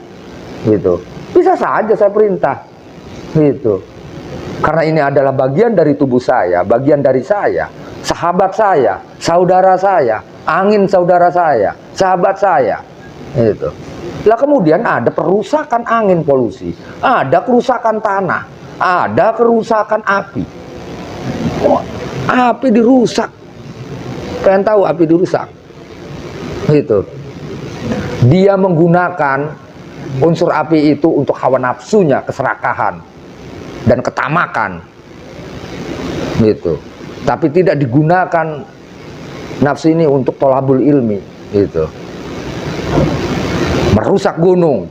gitu. Bisa saja saya perintah, gitu. Karena ini adalah bagian dari tubuh saya, bagian dari saya, sahabat saya, saudara saya, angin saudara saya, sahabat saya, gitu. Lah kemudian ada perusakan angin, polusi, ada kerusakan tanah, ada kerusakan api. Oh, api dirusak. Pengen tahu api dirusak? Gitu. Dia menggunakan unsur api itu untuk hawa nafsunya, keserakahan dan ketamakan, gitu. Tapi tidak digunakan nafsu ini untuk tolabul ilmi, gitu. Merusak gunung,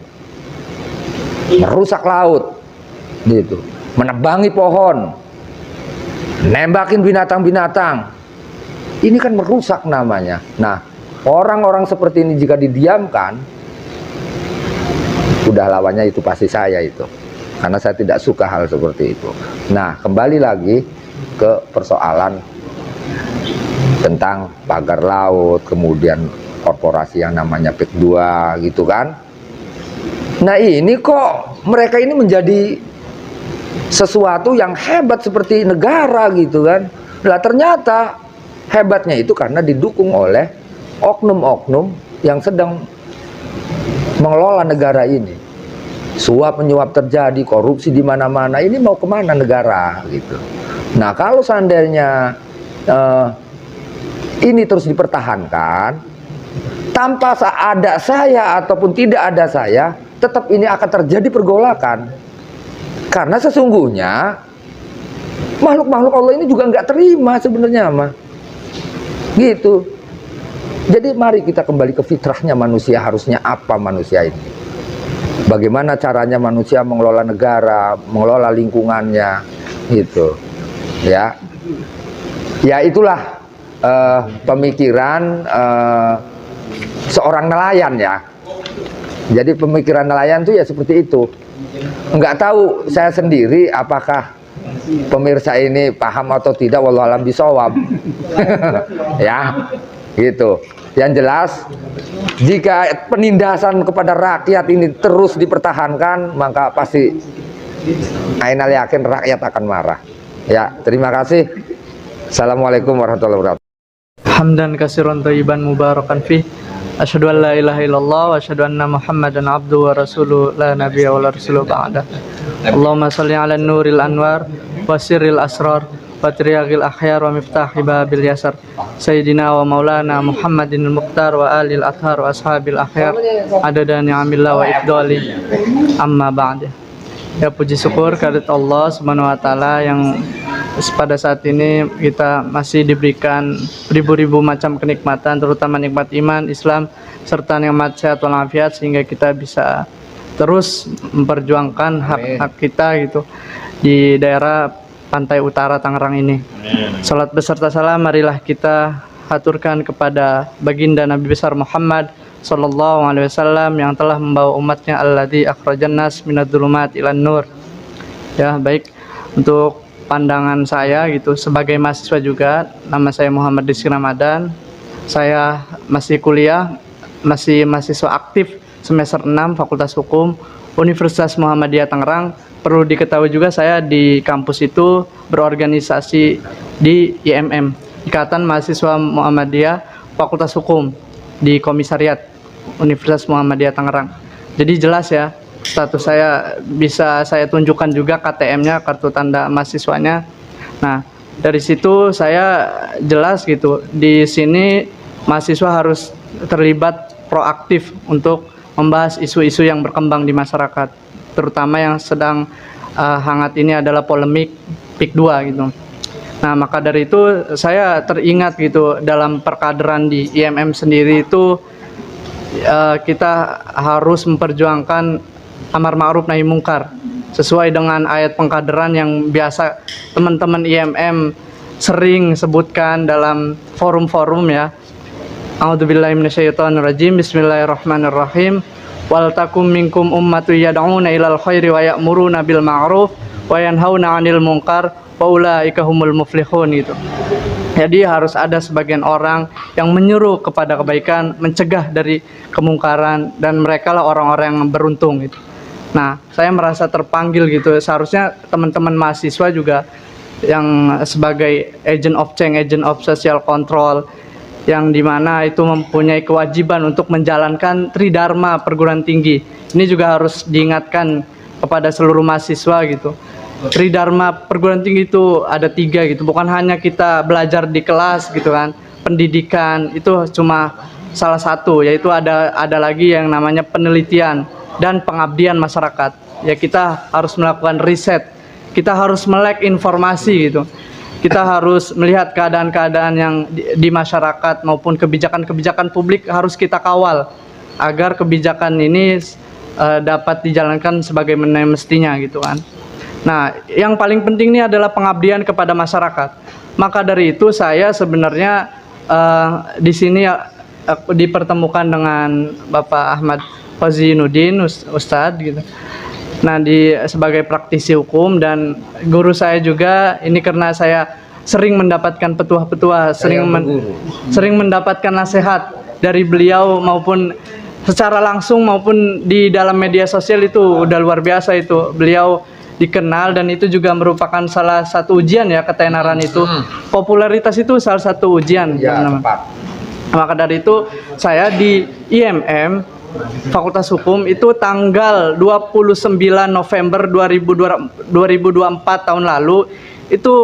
merusak laut, gitu. Menebangi pohon, nembakin binatang-binatang. Ini kan merusak namanya. Nah, orang-orang seperti ini jika didiamkan, udah lawannya itu pasti saya itu. Karena saya tidak suka hal seperti itu. Nah, kembali lagi ke persoalan tentang pagar laut, kemudian korporasi yang namanya PIK 2 gitu kan. Nah, ini kok mereka ini menjadi sesuatu yang hebat seperti negara gitu kan. Nah, ternyata hebatnya itu karena didukung oleh oknum-oknum yang sedang mengelola negara ini. Suap menyuap terjadi, korupsi di mana-mana. Ini mau kemana negara gitu. Nah, kalau seandainya ini terus dipertahankan tanpa ada saya ataupun tidak ada saya, tetap ini akan terjadi pergolakan. Karena sesungguhnya makhluk-makhluk Allah ini juga nggak terima sebenarnya mah. Gitu. Jadi mari kita kembali ke fitrahnya manusia, harusnya apa manusia ini. bagaimana caranya manusia mengelola negara, mengelola lingkungannya, gitu. Ya, ya itulah pemikiran seorang nelayan ya. Jadi pemikiran nelayan itu ya seperti itu. Nggak tahu saya sendiri apakah pemirsa ini paham atau tidak, wallahu alam bisawab. Ya, gitu. Yang jelas, jika penindasan kepada rakyat ini terus dipertahankan, maka pasti ainal yakin rakyat akan marah. Ya, terima kasih. Assalamualaikum warahmatullahi wabarakatuh. Hamdan katsiran thayyiban mubarakan fih. Asyhadu an la ilaha illallah wa asyhadu anna Muhammadan abduhu wa rasuluhu la nabiyya wa la rasula ba'da. Allahumma shalli 'ala nuril anwar wa sirril asrar wa tiryaqil akhyar wa miftahi babil yasar. Sayyidina wa maulana Muhammadin al-Muqtar wa alil athhar wa ashabil akhyar adada ni'amillah wa ifdali. Amma ba'd. Ya, puji syukur kehadirat Allah Subhanahu wa taala yang pada saat ini kita masih diberikan ribu-ribu macam kenikmatan, terutama nikmat iman, Islam, serta nikmat sehat walafiat, sehingga kita bisa terus memperjuangkan hak-hak kita gitu di daerah pantai utara Tangerang ini. Salat beserta salam marilah kita haturkan kepada baginda Nabi besar Muhammad sallallahu alaihi wasallam yang telah membawa umatnya alladzi akhrajan nas minadz-dzulumat ilan nur. Ya, baik, untuk pandangan saya gitu sebagai mahasiswa juga, nama saya Muhammad Rizky Ramadan. Saya masih kuliah, masih mahasiswa aktif semester 6 Fakultas Hukum Universitas Muhammadiyah Tangerang. Perlu diketahui juga saya di kampus itu berorganisasi di IMM, Ikatan Mahasiswa Muhammadiyah Fakultas Hukum, di Komisariat Universitas Muhammadiyah Tangerang. Jadi jelas ya, status saya bisa saya tunjukkan juga KTM-nya, kartu tanda mahasiswanya. Nah, dari situ saya jelas gitu, di sini mahasiswa harus terlibat proaktif untuk membahas isu-isu yang berkembang di masyarakat, terutama yang sedang hangat ini adalah polemik PIK 2 gitu. Nah, maka dari itu saya teringat gitu, dalam perkaderan di IMM sendiri itu kita harus memperjuangkan amar ma'ruf nahi mungkar sesuai dengan ayat pengkaderan yang biasa teman-teman IMM sering sebutkan dalam forum-forum ya. A'udzubillahi minasyaitonirrajim. Bismillahirrahmanirrahim. Wal takum minkum ummatu yad'una ilal khairi wa ya'muruna bil ma'ruf wa yanhauna 'anil munkar wa ulaika humul muflihun gitu. Jadi harus ada sebagian orang yang menyuruh kepada kebaikan, mencegah dari kemungkaran, dan mereka lah orang-orang yang beruntung gitu. Nah, saya merasa terpanggil gitu. Seharusnya teman-teman mahasiswa juga yang sebagai agent of change, agent of social control, yang dimana itu mempunyai kewajiban untuk menjalankan tridharma perguruan tinggi. Ini juga harus diingatkan kepada seluruh mahasiswa gitu. Tridharma perguruan tinggi itu ada 3 gitu, bukan hanya kita belajar di kelas gitu kan. Pendidikan itu cuma salah satu, yaitu ada lagi yang namanya penelitian dan pengabdian masyarakat. Ya, kita harus melakukan riset, kita harus melek informasi gitu. Kita harus melihat keadaan-keadaan yang di masyarakat maupun kebijakan-kebijakan publik harus kita kawal agar kebijakan ini dapat dijalankan sebagaimana mestinya gitu kan. Nah, yang paling penting ini adalah pengabdian kepada masyarakat. Maka dari itu saya sebenarnya di sini dipertemukan dengan Bapak Ahmad Fazinuddin Ustadz gitu. Nah, sebagai praktisi hukum dan guru saya juga, ini karena saya sering mendapatkan petuah-petuah, sering mendapatkan nasihat dari beliau maupun secara langsung maupun di dalam media sosial, itu udah luar biasa itu. Beliau dikenal dan itu juga merupakan salah satu ujian ya, ketenaran itu. Popularitas itu salah satu ujian. Ya, tepat. Maka dari itu saya di IMM Fakultas Hukum itu tanggal 29 November 2024 tahun lalu, itu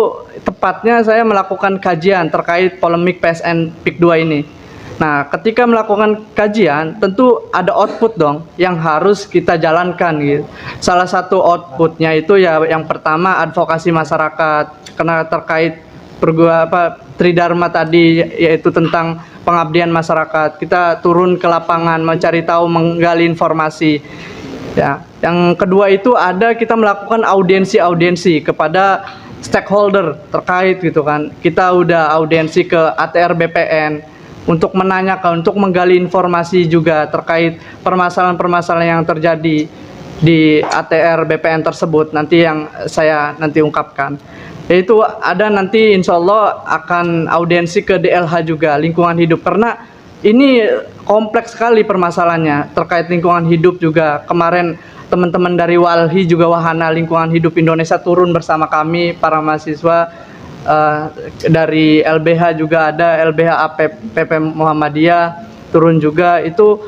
tepatnya saya melakukan kajian terkait polemik PSN PIK 2 ini. Nah, ketika melakukan kajian tentu ada output dong yang harus kita jalankan gitu. Salah satu outputnya itu ya yang pertama advokasi masyarakat karena terkait tridharma tadi, yaitu tentang pengabdian masyarakat. Kita turun ke lapangan mencari tahu, menggali informasi. Ya, yang kedua itu ada kita melakukan audiensi kepada stakeholder terkait gitu kan. Kita udah audiensi ke ATR BPN untuk menanyakan, untuk menggali informasi juga terkait permasalahan-permasalahan yang terjadi di ATR BPN tersebut nanti yang saya nanti ungkapkan. Yaitu ada nanti insya Allah akan audiensi ke DLH juga, lingkungan hidup, karena ini kompleks sekali permasalahannya terkait lingkungan hidup juga. Kemarin teman-teman dari Walhi juga Wahana Lingkungan Hidup Indonesia turun bersama kami para mahasiswa dari LBH juga ada, LBH PP Muhammadiyah turun juga, itu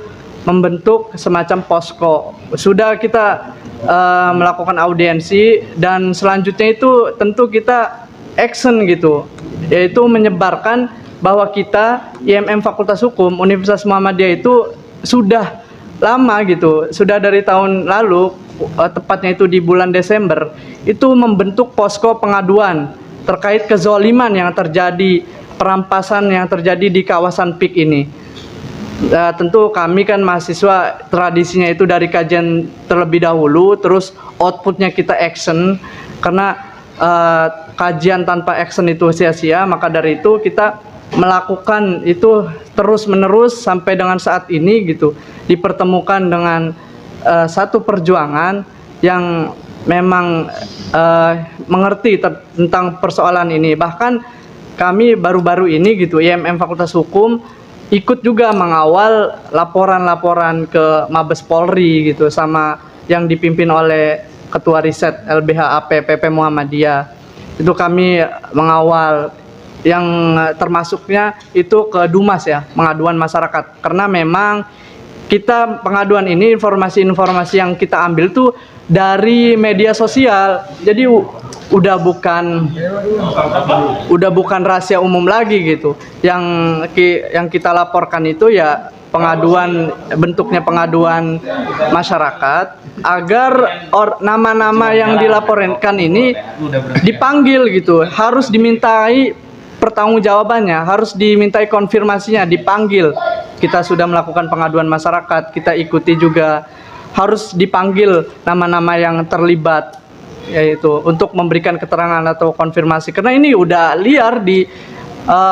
membentuk semacam posko. Sudah kita melakukan audiensi dan selanjutnya itu tentu kita action gitu, yaitu menyebarkan bahwa kita IMM Fakultas Hukum Universitas Muhammadiyah itu sudah lama gitu, sudah dari tahun lalu, tepatnya itu di bulan Desember, itu membentuk posko pengaduan terkait kezoliman yang terjadi, perampasan yang terjadi di kawasan PIK ini. Tentu kami kan mahasiswa tradisinya itu dari kajian terlebih dahulu, terus outputnya kita action, karena kajian tanpa action itu sia-sia, maka dari itu kita melakukan itu terus menerus sampai dengan saat ini gitu, dipertemukan dengan satu perjuangan yang memang mengerti tentang persoalan ini. Bahkan kami baru-baru ini gitu, IMM Fakultas Hukum ikut juga mengawal laporan-laporan ke Mabes Polri gitu, sama yang dipimpin oleh Ketua Riset LBH AP PP Muhammadiyah. Itu kami mengawal, yang termasuknya itu ke Dumas ya, pengaduan masyarakat. Karena memang kita pengaduan ini, informasi-informasi yang kita ambil tuh dari media sosial. Jadi udah bukan rahasia umum lagi gitu. Yang kita laporkan itu ya pengaduan, bentuknya pengaduan masyarakat, agar nama-nama yang dilaporkan ini dipanggil gitu, harus dimintai pertanggungjawabannya, harus dimintai konfirmasinya, dipanggil. Kita sudah melakukan pengaduan masyarakat, kita ikuti juga, harus dipanggil nama-nama yang terlibat, yaitu untuk memberikan keterangan atau konfirmasi, karena ini udah liar di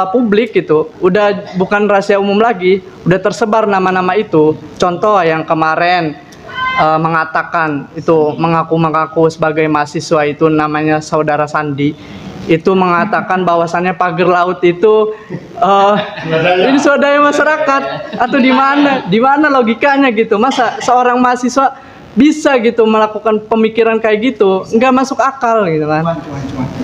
publik gitu, udah bukan rahasia umum lagi, udah tersebar nama-nama itu. Contoh yang kemarin mengatakan itu, mengaku-mengaku sebagai mahasiswa, itu namanya Saudara Sandi, itu mengatakan bahwasannya pagar laut itu ini swadaya masyarakat, atau di mana logikanya gitu? Masa seorang mahasiswa bisa gitu melakukan pemikiran kayak gitu? Nggak masuk akal gitu kan.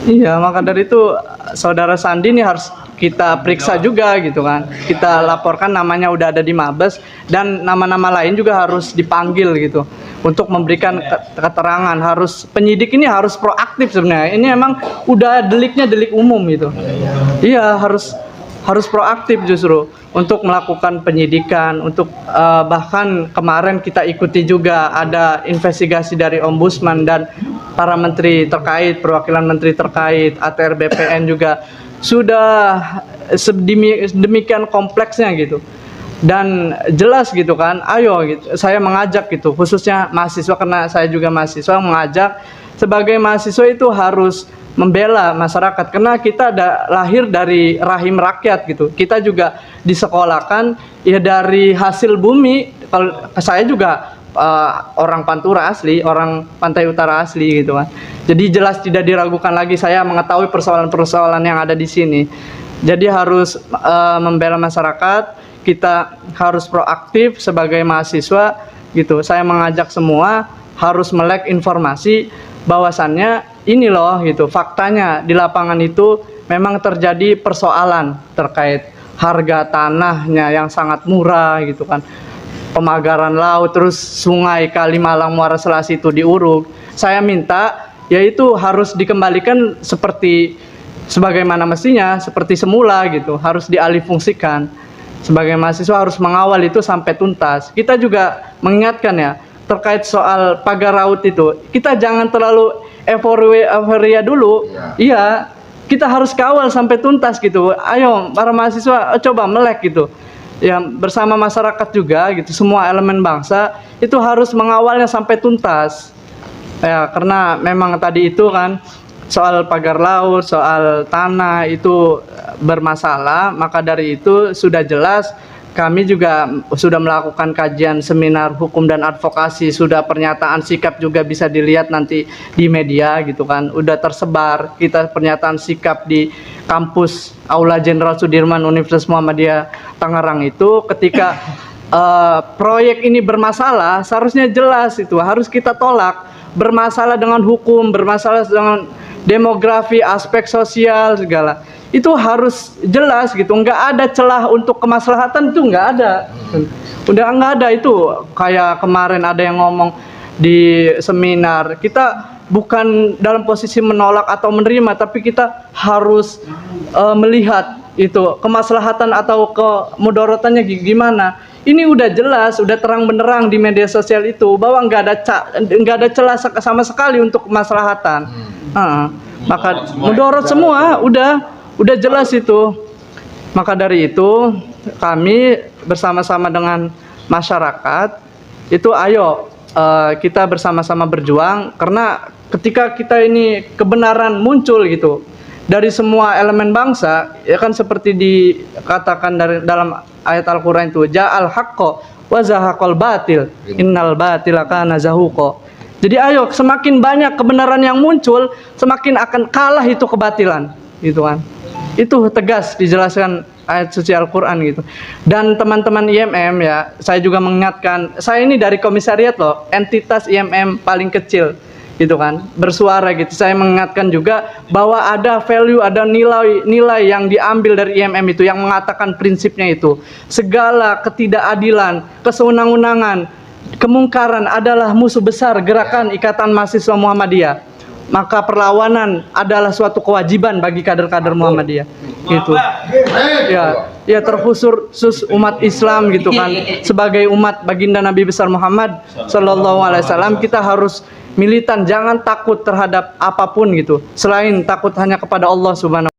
Iya, maka dari itu Saudara Sandi ini harus kita periksa juga gitu kan. Kita laporkan, namanya udah ada di Mabes, dan nama-nama lain juga harus dipanggil gitu untuk memberikan keterangan. Harus, penyidik ini harus proaktif sebenarnya. Ini emang udah deliknya delik umum gitu. Iya, harus proaktif justru untuk melakukan penyidikan, untuk bahkan kemarin kita ikuti juga ada investigasi dari Ombudsman dan para menteri terkait, perwakilan menteri terkait, ATR BPN juga sudah sedemikian kompleksnya gitu. Dan jelas gitu kan, ayo gitu, saya mengajak gitu, khususnya mahasiswa, karena saya juga mahasiswa, mengajak sebagai mahasiswa itu harus membela masyarakat, karena kita lahir dari rahim rakyat gitu. Kita juga disekolahkan ya dari hasil bumi. Kalau saya juga orang Pantura asli, orang Pantai Utara asli gitu kan. Jadi jelas tidak diragukan lagi saya mengetahui persoalan-persoalan yang ada di sini. Jadi harus membela masyarakat. Kita harus proaktif sebagai mahasiswa gitu. Saya mengajak semua harus melek informasi bahwasannya ini loh gitu, faktanya di lapangan itu memang terjadi persoalan terkait harga tanahnya yang sangat murah gitu kan, pemagaran laut, terus sungai Kalimalang Muara Selasi itu diuruk. Saya minta yaitu harus dikembalikan seperti sebagaimana mestinya, seperti semula gitu, harus dialihfungsikan. Sebagai mahasiswa harus mengawal itu sampai tuntas. Kita juga mengingatkan ya terkait soal pagar laut itu, kita jangan terlalu euforia dulu. Iya, kita harus kawal sampai tuntas gitu. Ayo para mahasiswa coba melek gitu. ya bersama masyarakat juga gitu, semua elemen bangsa itu harus mengawalnya sampai tuntas. Ya, karena memang tadi itu kan soal pagar laut, soal tanah itu bermasalah, maka dari itu sudah jelas kami juga sudah melakukan kajian seminar hukum dan advokasi, sudah pernyataan sikap juga bisa dilihat nanti di media gitu kan, udah tersebar kita pernyataan sikap di kampus Aula Jenderal Sudirman Universitas Muhammadiyah Tangerang itu ketika proyek ini bermasalah, seharusnya jelas itu harus kita tolak. Bermasalah dengan hukum, bermasalah dengan demografi, aspek sosial segala itu harus jelas gitu, nggak ada celah untuk kemaslahatan, itu nggak ada, udah nggak ada. Itu kayak kemarin ada yang ngomong di seminar, kita bukan dalam posisi menolak atau menerima, tapi kita harus melihat itu kemaslahatan atau kemudorotannya gimana. Ini udah jelas, udah terang benderang di media sosial itu bahwa nggak ada celah sama sekali untuk kemaslahatan. Maka mudorot semua udah jelas itu. Maka dari itu kami bersama-sama dengan masyarakat itu ayo kita bersama-sama berjuang, karena ketika kita ini kebenaran muncul gitu dari semua elemen bangsa, ya kan seperti dikatakan dalam ayat Al-Qur'an itu, ja'al haqqo wa zahaqal batil innal batila kana zahuqa. Jadi ayo, semakin banyak kebenaran yang muncul, semakin akan kalah itu kebatilan, gitu kan. Itu tegas dijelaskan ayat suci Al-Qur'an gitu. Dan teman-teman IMM ya, saya juga mengingatkan, saya ini dari komisariat loh, entitas IMM paling kecil gitu kan, bersuara gitu. Saya mengingatkan juga bahwa ada value, ada nilai yang diambil dari IMM itu yang mengatakan prinsipnya itu segala ketidakadilan, kesewenang-wenangan, kemungkaran adalah musuh besar gerakan Ikatan Mahasiswa Muhammadiyah. Maka perlawanan adalah suatu kewajiban bagi kader-kader Muhammadiyah gitu. Ya terkhusus umat Islam gitu kan, sebagai umat baginda Nabi besar Muhammad sallallahu alaihi wasallam, kita harus militan, jangan takut terhadap apapun gitu selain takut hanya kepada Allah Subhanahu.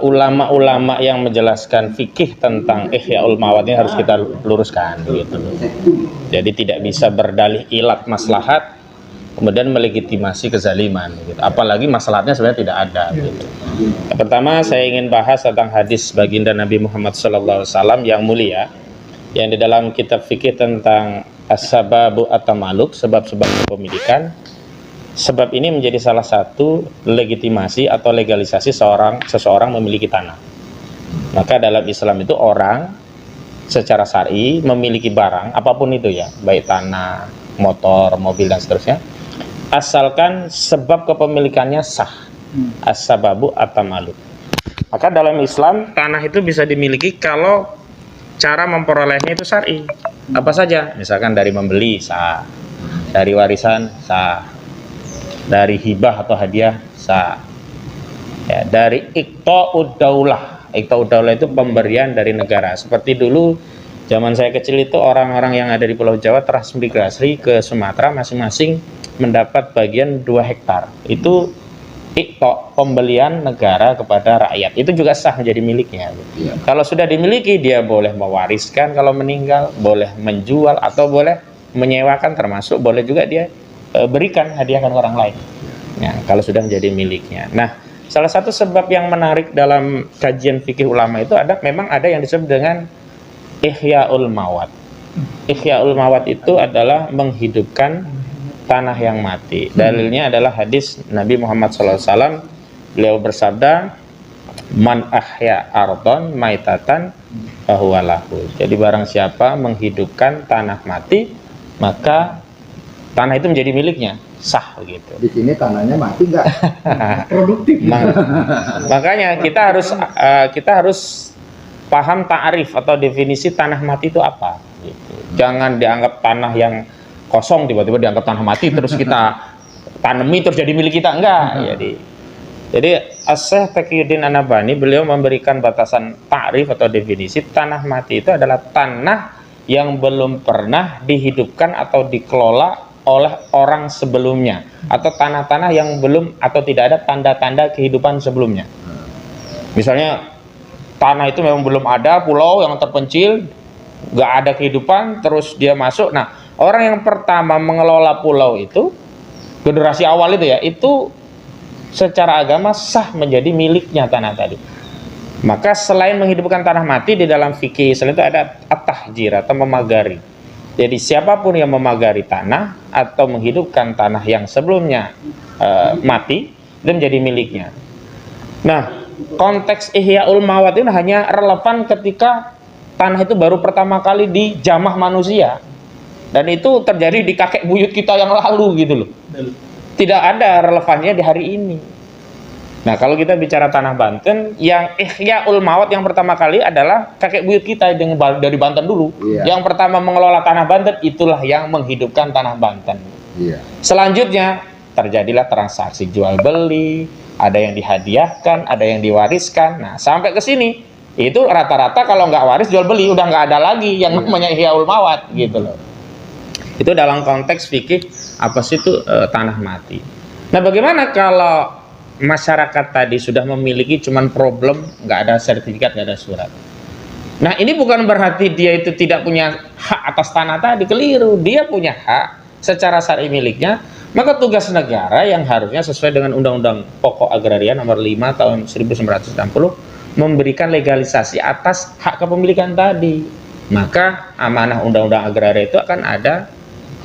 Ulama-ulama yang menjelaskan fikih tentang Ihyaul Mawad ini harus kita luruskan gitu. Jadi tidak bisa berdalih ilat maslahat kemudian melegitimasi kezaliman gitu. Apalagi maslahatnya sebenarnya tidak ada gitu. Yang pertama saya ingin bahas tentang hadis baginda Nabi Muhammad SAW yang mulia, yang di dalam kitab fikih tentang as-sababu at-tamaluk, sebab-sebab kepemilikan. Sebab ini menjadi salah satu legitimasi atau legalisasi seseorang memiliki tanah. Maka dalam Islam itu orang secara syar'i memiliki barang apapun itu ya, baik tanah, motor, mobil dan seterusnya, asalkan sebab kepemilikannya sah. As-sababu at-tamaluk. Maka dalam Islam tanah itu bisa dimiliki kalau cara memperolehnya itu syar'i. Apa saja? Misalkan dari membeli sah, dari warisan sah, dari hibah atau hadiah sah, ya, dari iqta'ud daulah. Iqta'ud daulah itu pemberian dari negara. Seperti dulu zaman saya kecil itu orang-orang yang ada di Pulau Jawa transmigrasi ke Sumatera, masing-masing mendapat bagian 2 hektar. Itu iqta', pembelian negara kepada rakyat. Itu juga sah menjadi miliknya. Ya. Kalau sudah dimiliki, dia boleh mewariskan kalau meninggal, boleh menjual atau boleh menyewakan, termasuk boleh juga dia berikan, hadiahkan ke orang lain. Nah, kalau sudah menjadi miliknya. Nah, salah satu sebab yang menarik dalam kajian fikih ulama itu memang ada yang disebut dengan Ihyaul Mawad. Ihyaul Mawad itu adalah menghidupkan tanah yang mati. Dalilnya adalah hadis Nabi Muhammad SAW. Beliau bersabda, man ahya ardon maitatan fahuwa lahu. Jadi barang siapa menghidupkan tanah mati, maka tanah itu menjadi miliknya, sah begitu. Di sini tanahnya mati nggak? Produktif. Makanya kita harus paham ta'arif atau definisi tanah mati itu apa. Gitu. Jangan dianggap tanah yang kosong tiba-tiba dianggap tanah mati terus kita tanami terus jadi milik kita, enggak. Jadi As-Syaikh Taqiyuddin An-Nabhani beliau memberikan batasan ta'arif atau definisi tanah mati itu adalah tanah yang belum pernah dihidupkan atau dikelola oleh orang sebelumnya, atau tanah-tanah yang belum atau tidak ada tanda-tanda kehidupan sebelumnya. Misalnya tanah itu memang belum ada, pulau yang terpencil, nggak ada kehidupan, terus dia masuk. Nah, orang yang pertama mengelola pulau itu, generasi awal itu ya, itu secara agama sah menjadi miliknya tanah tadi. Maka selain menghidupkan tanah mati, di dalam fikih Islam itu ada at-tahjir atau memagari. Jadi siapapun yang memagari tanah atau menghidupkan tanah yang sebelumnya mati, itu menjadi miliknya. Nah, konteks Ihya'ul Mawat ini hanya relevan ketika tanah itu baru pertama kali dijamah manusia. Dan itu terjadi di kakek buyut kita yang lalu gitu loh. Tidak ada relevannya di hari ini. Nah, kalau kita bicara tanah Banten, yang Ihya'ul Mawat yang pertama kali adalah kakek buyut kita dari Banten dulu. Yang pertama mengelola tanah Banten, itulah yang menghidupkan tanah Banten. Selanjutnya terjadilah transaksi jual beli, ada yang dihadiahkan, ada yang diwariskan. Nah, sampai ke sini itu rata-rata kalau nggak waris jual beli udah nggak ada lagi yang namanya Ihya'ul Mawat gitu loh. Itu dalam konteks fikih apa sih itu tanah mati. Nah, bagaimana kalau masyarakat tadi sudah memiliki cuman problem nggak ada sertifikat, nggak ada surat? Nah, ini bukan berarti dia itu tidak punya hak atas tanah tadi, keliru. Dia punya hak secara syar'i miliknya. Maka tugas negara yang harusnya sesuai dengan Undang-Undang Pokok Agraria nomor 5 tahun 1960 memberikan legalisasi atas hak kepemilikan tadi. Maka amanah Undang-Undang Agraria itu akan ada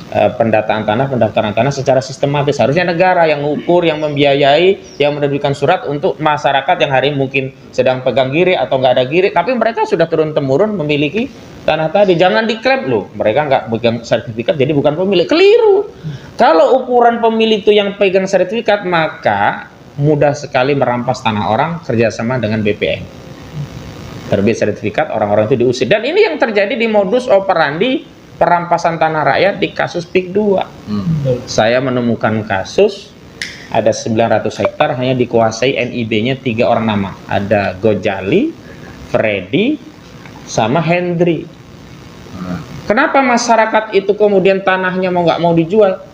pendataan tanah, pendaftaran tanah secara sistematis. Harusnya negara yang mengukur, yang membiayai, yang menerbitkan surat untuk masyarakat yang hari ini mungkin sedang pegang giri atau nggak ada giri, tapi mereka sudah turun-temurun memiliki tanah tadi. Jangan diklaim loh, mereka nggak pegang sertifikat jadi bukan pemilik. Keliru. Kalau ukuran pemilik itu yang pegang sertifikat, maka mudah sekali merampas tanah orang kerjasama dengan BPN. Terbit sertifikat, orang-orang itu diusir. Dan ini yang terjadi di modus operandi perampasan tanah rakyat di kasus PIK 2. Saya menemukan kasus ada 900 hektar hanya dikuasai NIB-nya 3 orang nama. Ada Gojali, Freddy, sama Hendry. Kenapa masyarakat itu kemudian tanahnya nggak mau dijual?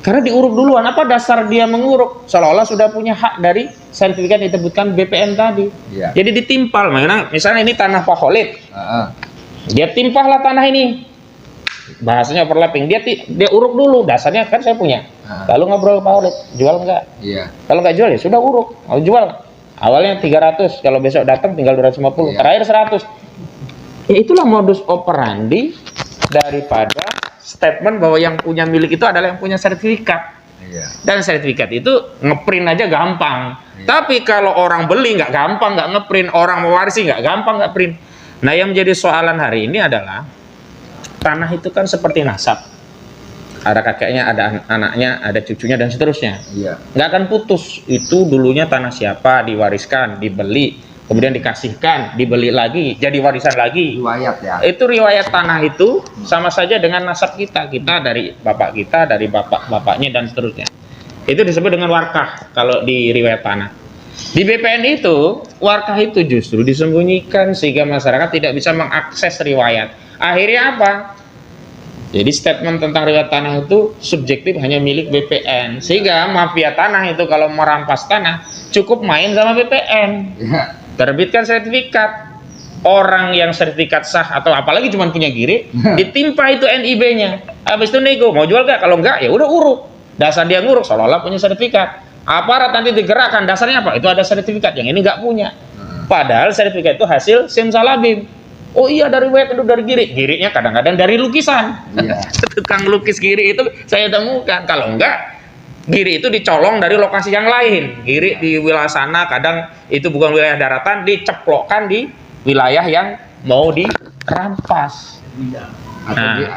Karena diuruk duluan. Apa dasar dia menguruk? Seolah-olah sudah punya hak dari sertifikat yang disebutkan BPN tadi. Jadi ditimpal. Misalnya ini tanah Pak Khalid. Dia timpahlah tanah ini. Bahasanya overlapping, dia uruk dulu, dasarnya kan saya punya. Lalu ngobrol ke Pak Khalid, jual nggak? Kalau nggak jual ya sudah uruk, mau jual. Awalnya 300, kalau besok datang tinggal 250, terakhir 100. Ya itulah modus operandi daripada statement bahwa yang punya milik itu adalah yang punya sertifikat. Dan sertifikat itu ngeprint aja gampang. Tapi kalau orang beli nggak gampang, nggak ngeprint. Orang mewarisi nggak gampang, nggak print. Nah, yang menjadi soalan hari ini adalah tanah itu kan seperti nasab. Ada kakeknya, ada anaknya, ada cucunya, dan seterusnya. Nggak akan putus. Itu dulunya tanah siapa, diwariskan, dibeli, kemudian dikasihkan, dibeli lagi, jadi warisan lagi. Riwayat ya. Itu riwayat tanah itu sama saja dengan nasab kita. Kita dari bapak kita, dari bapak-bapaknya, dan seterusnya. Itu disebut dengan warkah kalau di riwayat tanah. Di BPN itu, warkah itu justru disembunyikan sehingga masyarakat tidak bisa mengakses riwayat. Akhirnya apa? Jadi statement tentang riwayat tanah itu subjektif, hanya milik BPN. Sehingga mafia tanah itu kalau merampas tanah cukup main sama BPN. Terbitkan sertifikat. Orang yang sertifikat sah atau apalagi cuma punya giri, ditimpa itu NIB-nya. Habis itu nego, mau jual gak? Kalau enggak ya udah uruk. Dasar dia nguruk seolah-olah punya sertifikat. Aparat nanti digerakkan, dasarnya apa? Itu ada sertifikat, yang ini nggak punya. Padahal sertifikat itu hasil simsalabim. Oh iya, dari web itu dari giri. Girinya kadang-kadang dari lukisan. Tukang lukis giri itu saya temukan. Kalau enggak, giri itu dicolong dari lokasi yang lain. Giri di wilayah sana, kadang itu bukan wilayah daratan, diceplokkan di wilayah yang mau dirampas.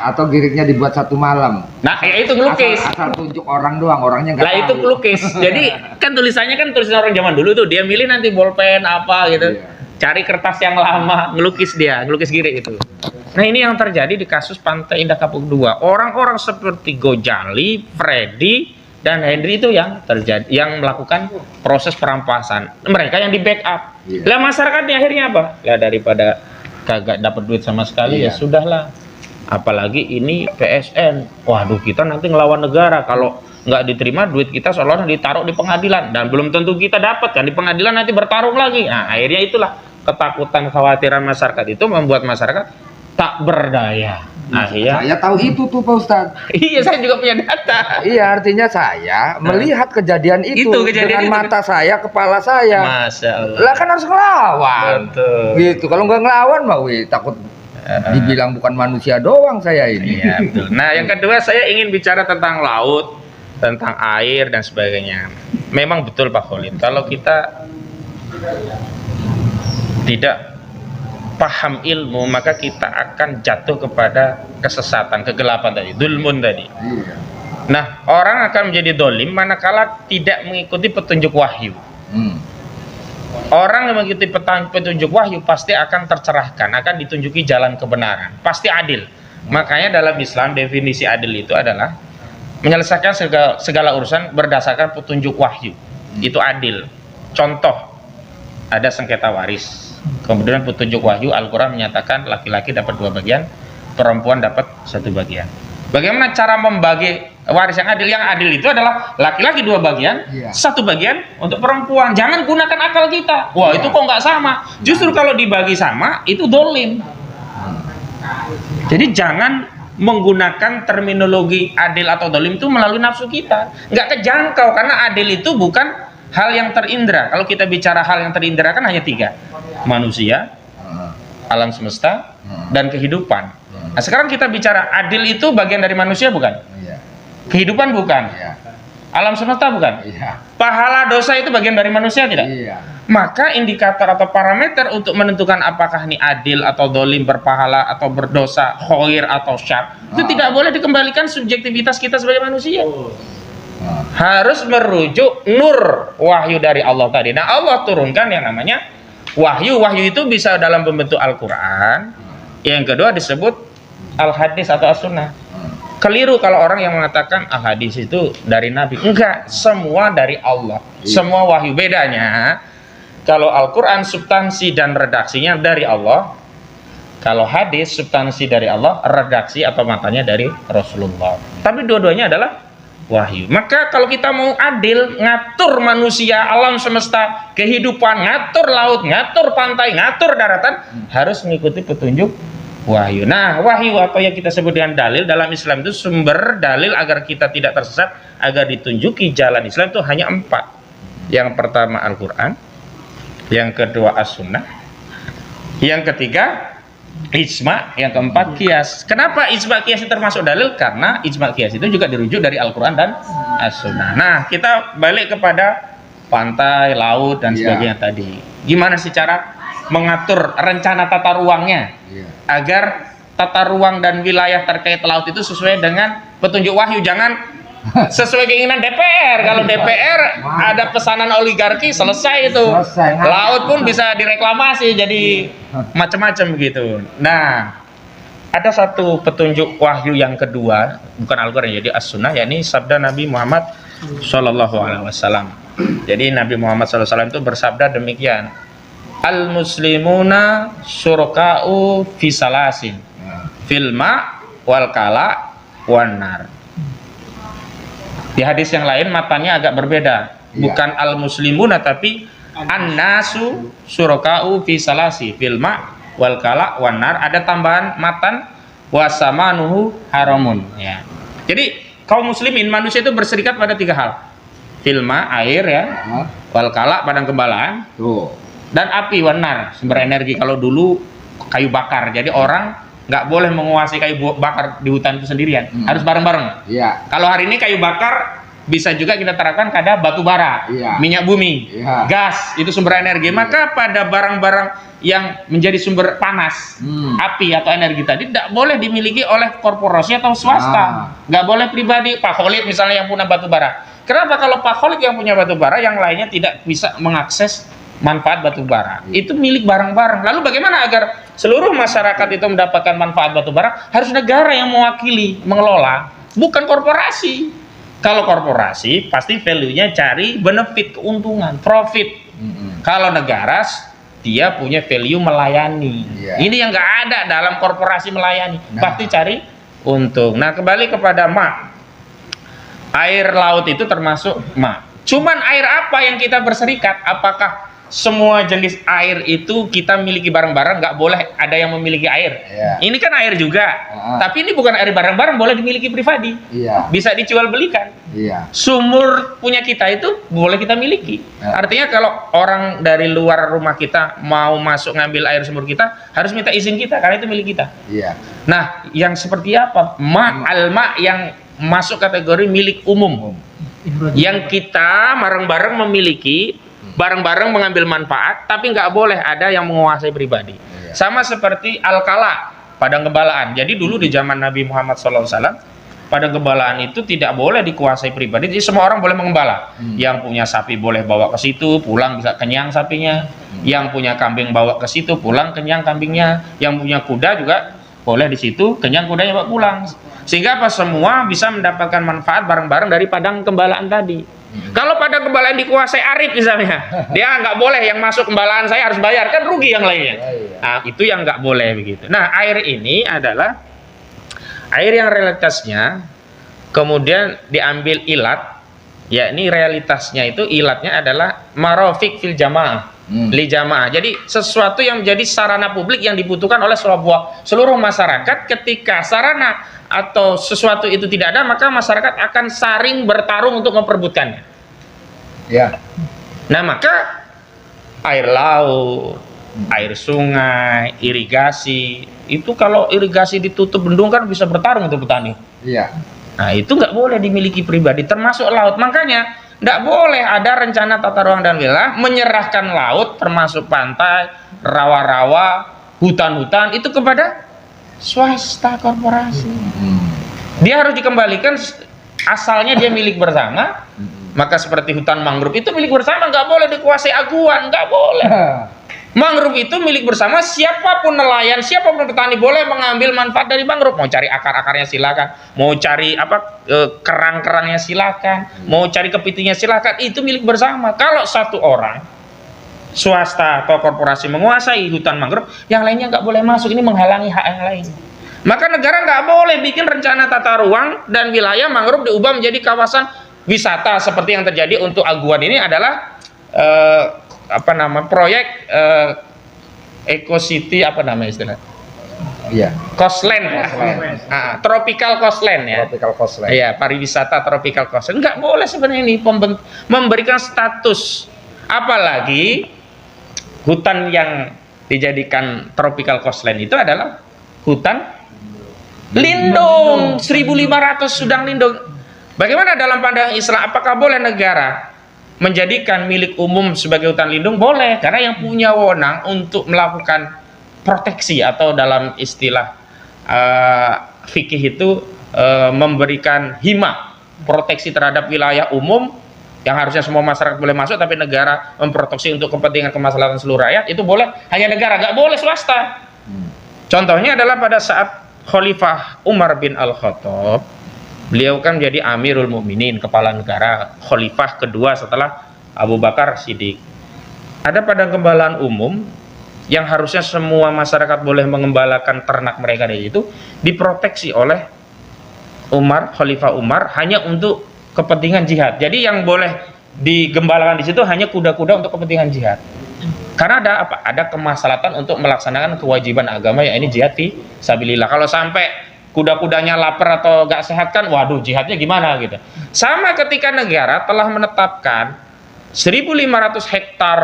Atau giriknya dibuat satu malam. Nah, ya itu ngelukis. Asal tunjuk orang doang, orangnya nggak tahu. Lah itu ngelukis. Jadi kan tulisannya kan tulisan orang zaman dulu tuh. Dia milih nanti bolpen apa gitu. Cari kertas yang lama, ngelukis dia, ngelukis giri itu. Nah, ini yang terjadi di kasus Pantai Indah Kapuk 2. Orang-orang seperti Gojali, Freddy, dan Hendry itu yang terjadi, yang melakukan proses perampasan. Mereka yang di backup. Lah masyarakatnya akhirnya apa? Ya daripada kagak dapat duit sama sekali, ya sudahlah. Apalagi ini PSN. Waduh, kita nanti ngelawan negara kalau nggak diterima duit kita seolah-olah ditaruh di pengadilan dan belum tentu kita dapat kan di pengadilan, nanti bertarung lagi. Nah, akhirnya itulah ketakutan, khawatiran masyarakat itu membuat masyarakat tak berdaya. Akhirnya, Saya tahu itu tuh Pak Ustadz. iya saya juga punya data. Iya, artinya saya melihat kejadian itu, kejadian dengan itu. mata saya, kepala saya. Masya Allah. Lah kan harus ngelawan. Betul. Gitu. Kalau nggak ngelawan mah takut dibilang bukan manusia doang saya ini. Iya, betul. Nah, yang kedua saya ingin bicara tentang laut, tentang air dan sebagainya. Memang betul Pak Khalid, kalau kita tidak paham ilmu, maka kita akan jatuh kepada kesesatan, kegelapan tadi, dulmun tadi. Iya. Nah, orang akan menjadi dolim manakala tidak mengikuti petunjuk wahyu. Orang yang mengikuti petunjuk wahyu pasti akan tercerahkan, akan ditunjuki jalan kebenaran, pasti adil. Makanya dalam Islam definisi adil itu adalah menyelesaikan segala urusan berdasarkan petunjuk wahyu. Itu adil. Contoh, ada sengketa waris. Kemudian petunjuk wahyu Al-Quran menyatakan laki-laki dapat 2 bagian, perempuan dapat 1 bagian. Bagaimana cara membagi waris yang adil? Yang adil itu adalah laki-laki 2 bagian, 1 bagian untuk perempuan. Jangan gunakan akal kita. Wah, itu kok nggak sama. Justru kalau dibagi sama, itu dolim. Jadi jangan menggunakan terminologi adil atau dolim itu melalui nafsu kita. Nggak kejangkau, karena adil itu bukan hal yang terindra. Kalau kita bicara hal yang terindra kan hanya 3. Manusia, alam semesta, dan kehidupan. Nah, sekarang kita bicara adil itu bagian dari manusia bukan? Iya. Kehidupan bukan? Iya. Alam semesta bukan? Iya. Pahala dosa itu bagian dari manusia tidak? Iya. Maka indikator atau parameter untuk menentukan apakah ini adil atau dolim, berpahala atau berdosa, khair atau syar, itu tidak boleh dikembalikan subjektivitas kita sebagai manusia. Harus merujuk nur wahyu dari Allah tadi. Nah, Allah turunkan yang namanya wahyu. Wahyu itu bisa dalam bentuk Al-Quran. Yang kedua disebut Al-Hadis atau As-Sunnah. Keliru kalau orang yang mengatakan Al-Hadis itu dari Nabi. Enggak, semua dari Allah. Semua wahyu. Bedanya, kalau Al-Quran substansi dan redaksinya dari Allah. Kalau hadis substansi dari Allah, redaksi atau matanya dari Rasulullah. Tapi dua-duanya adalah wahyu. Maka kalau kita mau adil, ngatur manusia, alam semesta, kehidupan, ngatur laut, ngatur pantai, ngatur daratan, harus mengikuti petunjuk wahyu. Nah, wahyu atau yang kita sebut dengan dalil dalam Islam itu sumber dalil agar kita tidak tersesat, agar ditunjuki jalan Islam itu hanya 4. Yang pertama Al-Quran, yang kedua As-Sunnah, yang ketiga ijma, yang keempat kias. Kenapa ijma kias itu termasuk dalil? Karena ijma kias itu juga dirujuk dari Al-Quran dan As-Sunnah. Nah, kita balik kepada pantai, laut, dan sebagainya tadi. Gimana sih cara mengatur rencana tata ruangnya agar tata ruang dan wilayah terkait laut itu sesuai dengan petunjuk wahyu? Jangan sesuai keinginan DPR. Kalau DPR ada pesanan oligarki, selesai itu. Laut pun bisa direklamasi jadi macam-macam gitu. Nah, ada satu petunjuk wahyu yang kedua, bukan Al-Quran, jadi As-Sunnah, yakni sabda Nabi Muhammad SAW. Jadi Nabi Muhammad SAW itu bersabda demikian: Al-muslimuna syuraka'u fi salasin, fil ma' wal kala wan nar. Di hadis yang lain matanya agak berbeda, bukan al-muslimuna tapi an-nasu syuraka'u fi salasi, fil ma' wal kala wan nar. Ada tambahan matan wasamanuhu haramun, ya. Jadi kaum muslimin, manusia itu berserikat pada 3 hal: fil ma', air ya, wal kala, padang gembalaan, dan api, wanar, sumber energi. Kalau dulu kayu bakar, jadi orang nggak boleh menguasai kayu bakar di hutan itu sendirian, harus bareng-bareng. Kalau hari ini kayu bakar bisa juga kita terapkan pada batu bara, minyak bumi, gas, itu sumber energi. Maka pada barang-barang yang menjadi sumber panas, api atau energi tadi tidak boleh dimiliki oleh korporasi atau swasta, nggak boleh pribadi. Pak Khalid misalnya yang punya batu bara, kenapa kalau Pak Khalid yang punya batu bara, yang lainnya tidak bisa mengakses manfaat batu bara? Itu milik bareng-bareng. Lalu bagaimana agar seluruh masyarakat itu mendapatkan manfaat batu bara? Harus negara yang mewakili, mengelola, bukan korporasi. Kalau korporasi pasti value-nya cari benefit, keuntungan, profit. Kalau negara dia punya value melayani. Ini yang nggak ada dalam korporasi melayani, pasti cari untung. Nah, kembali kepada ma, air laut itu termasuk ma. Cuman air apa yang kita berserikat? Apakah semua jenis air itu kita miliki bareng-bareng, nggak boleh ada yang memiliki air. Iya. Ini kan air juga, tapi ini bukan air bareng-bareng, boleh dimiliki pribadi. Iya. Bisa dijual belikan. Iya. Sumur punya kita itu boleh kita miliki. Ya. Artinya kalau orang dari luar rumah kita mau masuk ngambil air sumur kita, harus minta izin kita karena itu milik kita. Iya. Nah, yang seperti apa? Al-ma yang masuk kategori milik umum. Yang kita bareng-bareng memiliki, bareng-bareng mengambil manfaat, tapi nggak boleh ada yang menguasai pribadi. Sama seperti al-kala, padang gembalaan. Jadi dulu di zaman Nabi Muhammad SAW, padang gembalaan itu tidak boleh dikuasai pribadi. Jadi semua orang boleh mengembala. Yang punya sapi boleh bawa ke situ, pulang bisa kenyang sapinya. Yang punya kambing bawa ke situ, pulang kenyang kambingnya. Yang punya kuda juga boleh di situ, kenyang kudanya bawa pulang. Sehingga apa, semua bisa mendapatkan manfaat bareng-bareng dari padang gembalaan tadi. Kalau padang gembalaan dikuasai Arif misalnya, dia nggak boleh, yang masuk gembalaan saya harus bayar, kan rugi yang lainnya. Nah, itu yang nggak boleh begitu. Nah, air ini adalah air yang realitasnya kemudian diambil ilat, yakni realitasnya itu ilatnya adalah marofik fil jamaah. Li jamaah. Jadi sesuatu yang menjadi sarana publik yang dibutuhkan oleh seluruh masyarakat. Ketika sarana atau sesuatu itu tidak ada, maka masyarakat akan saring bertarung untuk memperebutkannya. Ya. Nah, maka air laut, air sungai, irigasi, itu kalau irigasi ditutup bendung kan bisa bertarung untuk petani. Iya. Nah, itu nggak boleh dimiliki pribadi, termasuk laut. Makanya nggak boleh ada rencana tata ruang dan wilayah menyerahkan laut, termasuk pantai, rawa-rawa, hutan-hutan, itu kepada swasta, korporasi. Dia harus dikembalikan, asalnya dia milik bersama. Maka seperti hutan mangrove itu milik bersama, nggak boleh dikuasai aguan, nggak boleh. Mangrove itu milik bersama, siapapun nelayan, siapapun petani boleh mengambil manfaat dari mangrove. Mau cari akar-akarnya silakan, mau cari kerang-kerangnya silakan, mau cari kepitingnya silakan, itu milik bersama. Kalau satu orang swasta atau korporasi menguasai hutan mangrove, yang lainnya nggak boleh masuk, ini menghalangi hak yang lain. Maka negara nggak boleh bikin rencana tata ruang dan wilayah mangrove diubah menjadi kawasan wisata seperti yang terjadi untuk Aguan. Ini adalah proyek Eco City, istilah? Iya. Coastland. Tropical Coastland ya. Tropical coastline. Iya, pariwisata tropical coastland. Nggak boleh sebenarnya ini memberikan status, apalagi hutan yang dijadikan tropical coastland itu adalah hutan lindung, 1.500 sudang lindung. Bagaimana dalam pandangan Islam, apakah boleh negara menjadikan milik umum sebagai hutan lindung? Boleh, karena yang punya wewenang untuk melakukan proteksi atau dalam istilah fikih itu memberikan hima, proteksi terhadap wilayah umum yang harusnya semua masyarakat boleh masuk, tapi negara memproteksi untuk kepentingan kemaslahatan seluruh rakyat, itu boleh hanya negara, nggak boleh swasta. Contohnya adalah pada saat Khalifah Umar bin Al-Khattab, beliau kan menjadi Amirul Mukminin, kepala negara, khalifah kedua setelah Abu Bakar Siddiq. Ada padang gembalaan umum yang harusnya semua masyarakat boleh mengembalakan ternak mereka dari itu, diproteksi oleh Umar, Khalifah Umar, hanya untuk kepentingan jihad. Jadi yang boleh digembalakan di situ hanya kuda-kuda untuk kepentingan jihad. Karena ada kemaslahatan untuk melaksanakan kewajiban agama, ya ini jihad fi sabilillah. Kalau sampai kuda-kudanya lapar atau gak sehat kan, waduh jihadnya gimana gitu. Sama ketika negara telah menetapkan 1.500 hektar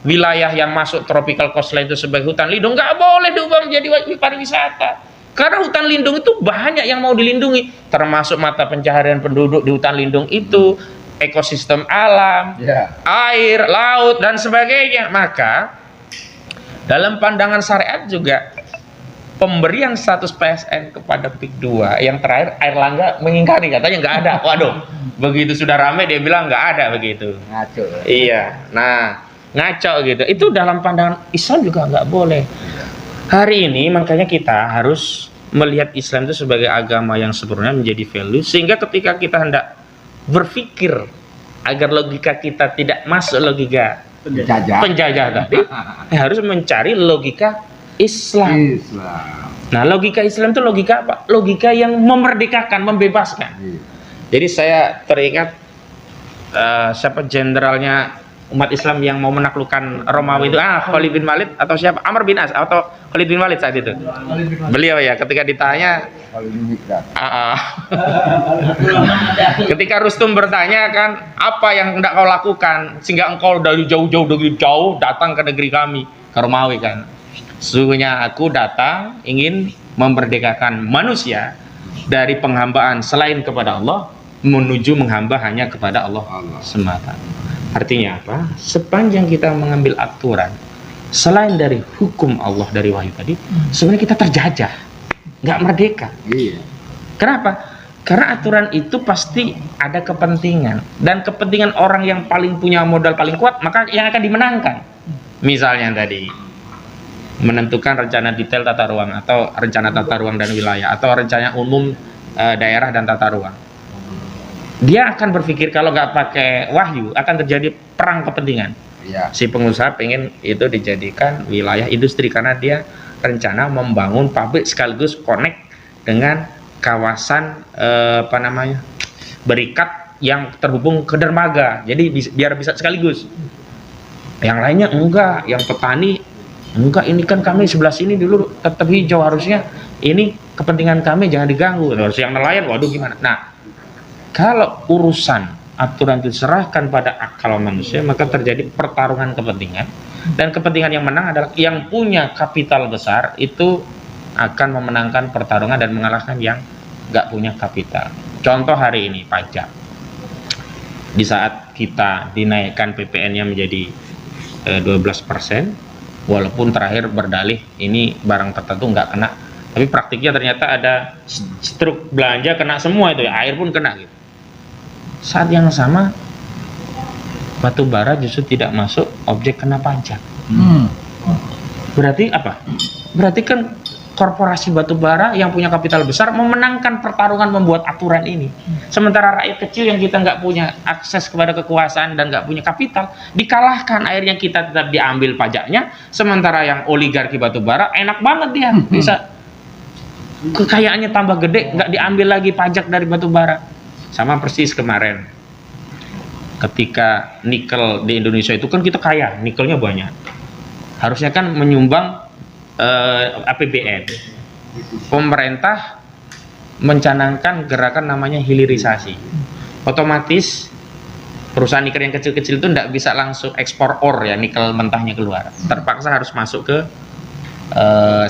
wilayah yang masuk tropical coastline itu sebagai hutan lindung, nggak boleh diubah menjadi pariwisata. Karena hutan lindung itu banyak yang mau dilindungi, termasuk mata pencaharian penduduk di hutan lindung itu, ekosistem alam, air, laut, dan sebagainya. Maka dalam pandangan syariat juga pemberian status PSN kepada PIK 2 yang terakhir Airlangga mengingkari, katanya nggak ada. Waduh, begitu sudah ramai dia bilang nggak ada begitu. Ngaco. Iya, nah ngaco gitu. Itu dalam pandangan Islam juga nggak boleh. Hari ini makanya kita harus melihat Islam itu sebagai agama yang sebenarnya menjadi value, sehingga ketika kita hendak berpikir agar logika kita tidak masuk logika penjajah tadi, harus mencari logika Islam. Nah, logika Islam itu logika apa? Logika yang memerdekakan, membebaskan. Jadi saya teringat siapa jenderalnya umat Islam yang mau menaklukkan Romawi itu Khalid bin Walid atau siapa? Amr bin As atau Khalid bin Walid saat itu. Beliau ya ketika ditanya ketika Rustum bertanya kan, apa yang hendak kau lakukan sehingga engkau dari jauh datang ke negeri kami, ke Romawi kan. Sesungguhnya aku datang ingin memerdekakan manusia dari penghambaan selain kepada Allah menuju menghamba hanya kepada Allah semata. Artinya apa? Sepanjang kita mengambil aturan selain dari hukum Allah dari wahyu tadi, sebenarnya kita terjajah, nggak merdeka. Iya. Kenapa? Karena aturan itu pasti ada kepentingan, dan kepentingan orang yang paling punya modal paling kuat maka yang akan dimenangkan. Misalnya tadi menentukan rencana detail tata ruang atau rencana tata ruang dan wilayah atau rencana umum daerah dan tata ruang. Dia akan berpikir kalau nggak pakai wahyu akan terjadi perang kepentingan. Iya. Si pengusaha pengen itu dijadikan wilayah industri karena dia rencana membangun pabrik sekaligus connect dengan kawasan berikat yang terhubung ke dermaga. Jadi biar bisa sekaligus. Yang lainnya enggak, yang petani enggak, ini kan kami sebelah sini dulu tetap hijau, harusnya ini kepentingan kami jangan diganggu. Harus yang nelayan, waduh gimana? Nah, kalau urusan aturan diserahkan pada akal manusia, maka terjadi pertarungan kepentingan, dan kepentingan yang menang adalah yang punya kapital besar itu akan memenangkan pertarungan dan mengalahkan yang nggak punya kapital. Contoh hari ini pajak. Di saat kita dinaikkan PPN-nya menjadi 12%, walaupun terakhir berdalih ini barang tertentu nggak kena, tapi praktiknya ternyata ada struk belanja kena semua itu ya, air pun kena gitu. Saat yang sama batu bara justru tidak masuk objek kena pajak. Berarti apa? Berarti kan korporasi batu bara yang punya kapital besar memenangkan pertarungan membuat aturan ini. Sementara rakyat kecil yang kita nggak punya akses kepada kekuasaan dan nggak punya kapital dikalahkan, akhirnya kita tetap diambil pajaknya. Sementara yang oligarki batu bara enak banget dia bisa kekayaannya tambah gede, nggak diambil lagi pajak dari batu bara. Sama persis kemarin ketika nikel di Indonesia itu kan kita kaya, nikelnya banyak, harusnya kan menyumbang APBN. Pemerintah mencanangkan gerakan namanya hilirisasi, otomatis perusahaan nikel yang kecil-kecil itu tidak bisa langsung ekspor ore ya, nikel mentahnya keluar, terpaksa harus masuk ke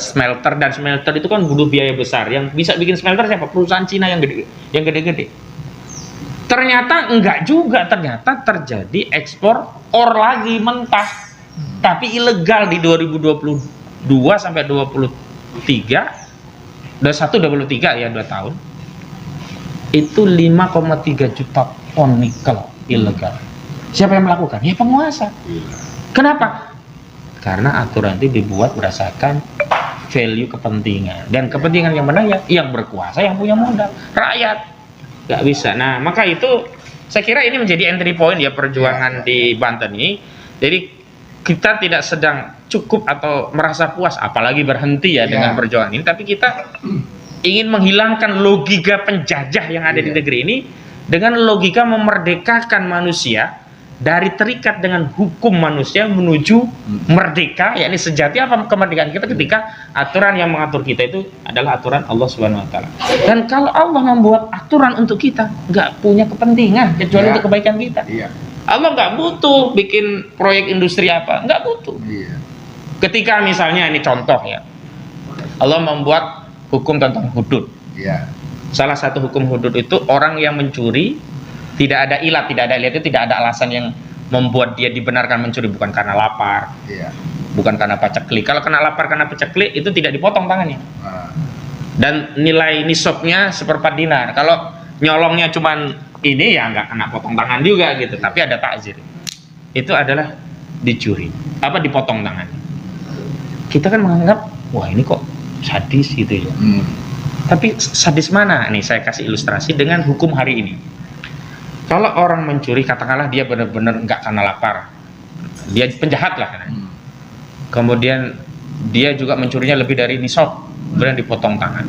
smelter, dan smelter itu kan butuh biaya besar. Yang bisa bikin smelter siapa? Perusahaan Cina yang gede-gede. Ternyata enggak juga, ternyata terjadi ekspor ore lagi mentah, tapi ilegal di 2022 sampai 23, 23 ya, 2 tahun itu 5,3 juta ton nikel ilegal. Siapa yang melakukan? Ya penguasa. Kenapa? Karena aturan itu dibuat berdasarkan value kepentingan, dan kepentingan yang menang ya yang berkuasa, yang punya modal, rakyat nggak bisa. Nah, maka itu saya kira ini menjadi entry point ya perjuangan di Banten ini. Jadi kita tidak sedang cukup atau merasa puas, apalagi berhenti ya dengan perjuangan ini, tapi kita ingin menghilangkan logika penjajah yang ada di negeri ini dengan logika memerdekakan manusia dari terikat dengan hukum manusia menuju merdeka, yakni sejati apa kemerdekaan kita ketika aturan yang mengatur kita itu adalah aturan Allah Subhanahu wa taala. Dan kalau Allah membuat aturan untuk kita, nggak punya kepentingan kecuali untuk kebaikan kita. Allah nggak butuh bikin proyek industri apa, nggak butuh. Ketika misalnya ini contoh ya, Allah membuat hukum tentang hudud. Salah satu hukum hudud itu orang yang mencuri tidak ada ilat, itu tidak ada alasan yang membuat dia dibenarkan mencuri, bukan karena lapar, bukan karena paceklik. Kalau kena lapar karena paceklik itu tidak dipotong tangannya, dan nilai nisabnya 1/4 dinar. Kalau nyolongnya cuman ini ya nggak kena potong tangan juga gitu, tapi ada takzir. Itu adalah dicuri, dipotong tangannya. Kita kan menganggap wah ini kok sadis gitu ya. Tapi sadis mana? Nih saya kasih ilustrasi dengan hukum hari ini. Kalau orang mencuri, katakanlah dia benar-benar nggak karena lapar, dia penjahat lah kan. Kemudian dia juga mencurinya lebih dari nisab, kemudian dipotong tangan.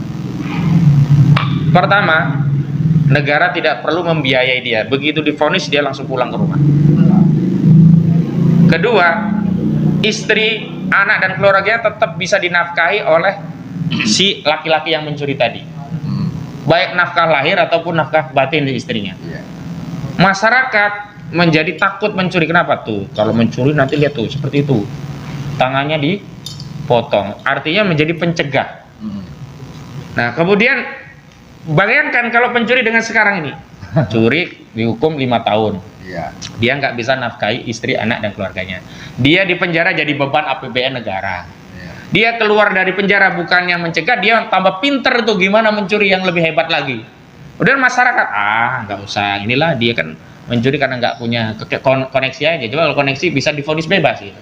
Pertama, negara tidak perlu membiayai dia, begitu divonis dia langsung pulang ke rumah. Kedua, istri, anak dan keluarganya tetap bisa dinafkahi oleh si laki-laki yang mencuri tadi, baik nafkah lahir ataupun nafkah batin di istrinya. Masyarakat menjadi takut mencuri. Kenapa tuh? Kalau mencuri nanti lihat tuh seperti itu, tangannya dipotong, artinya menjadi pencegah. Nah kemudian bayangkan kalau pencuri dengan sekarang ini, curi dihukum 5 tahun, dia nggak bisa nafkahi istri, anak dan keluarganya, dia di penjara jadi beban APBN negara. Dia keluar dari penjara bukannya mencegah, dia tambah pinter tuh gimana mencuri yang lebih hebat lagi. Udah masyarakat, nggak usah, inilah dia kan mencuri karena nggak punya koneksi aja, coba kalau koneksi bisa divonis bebas gitu.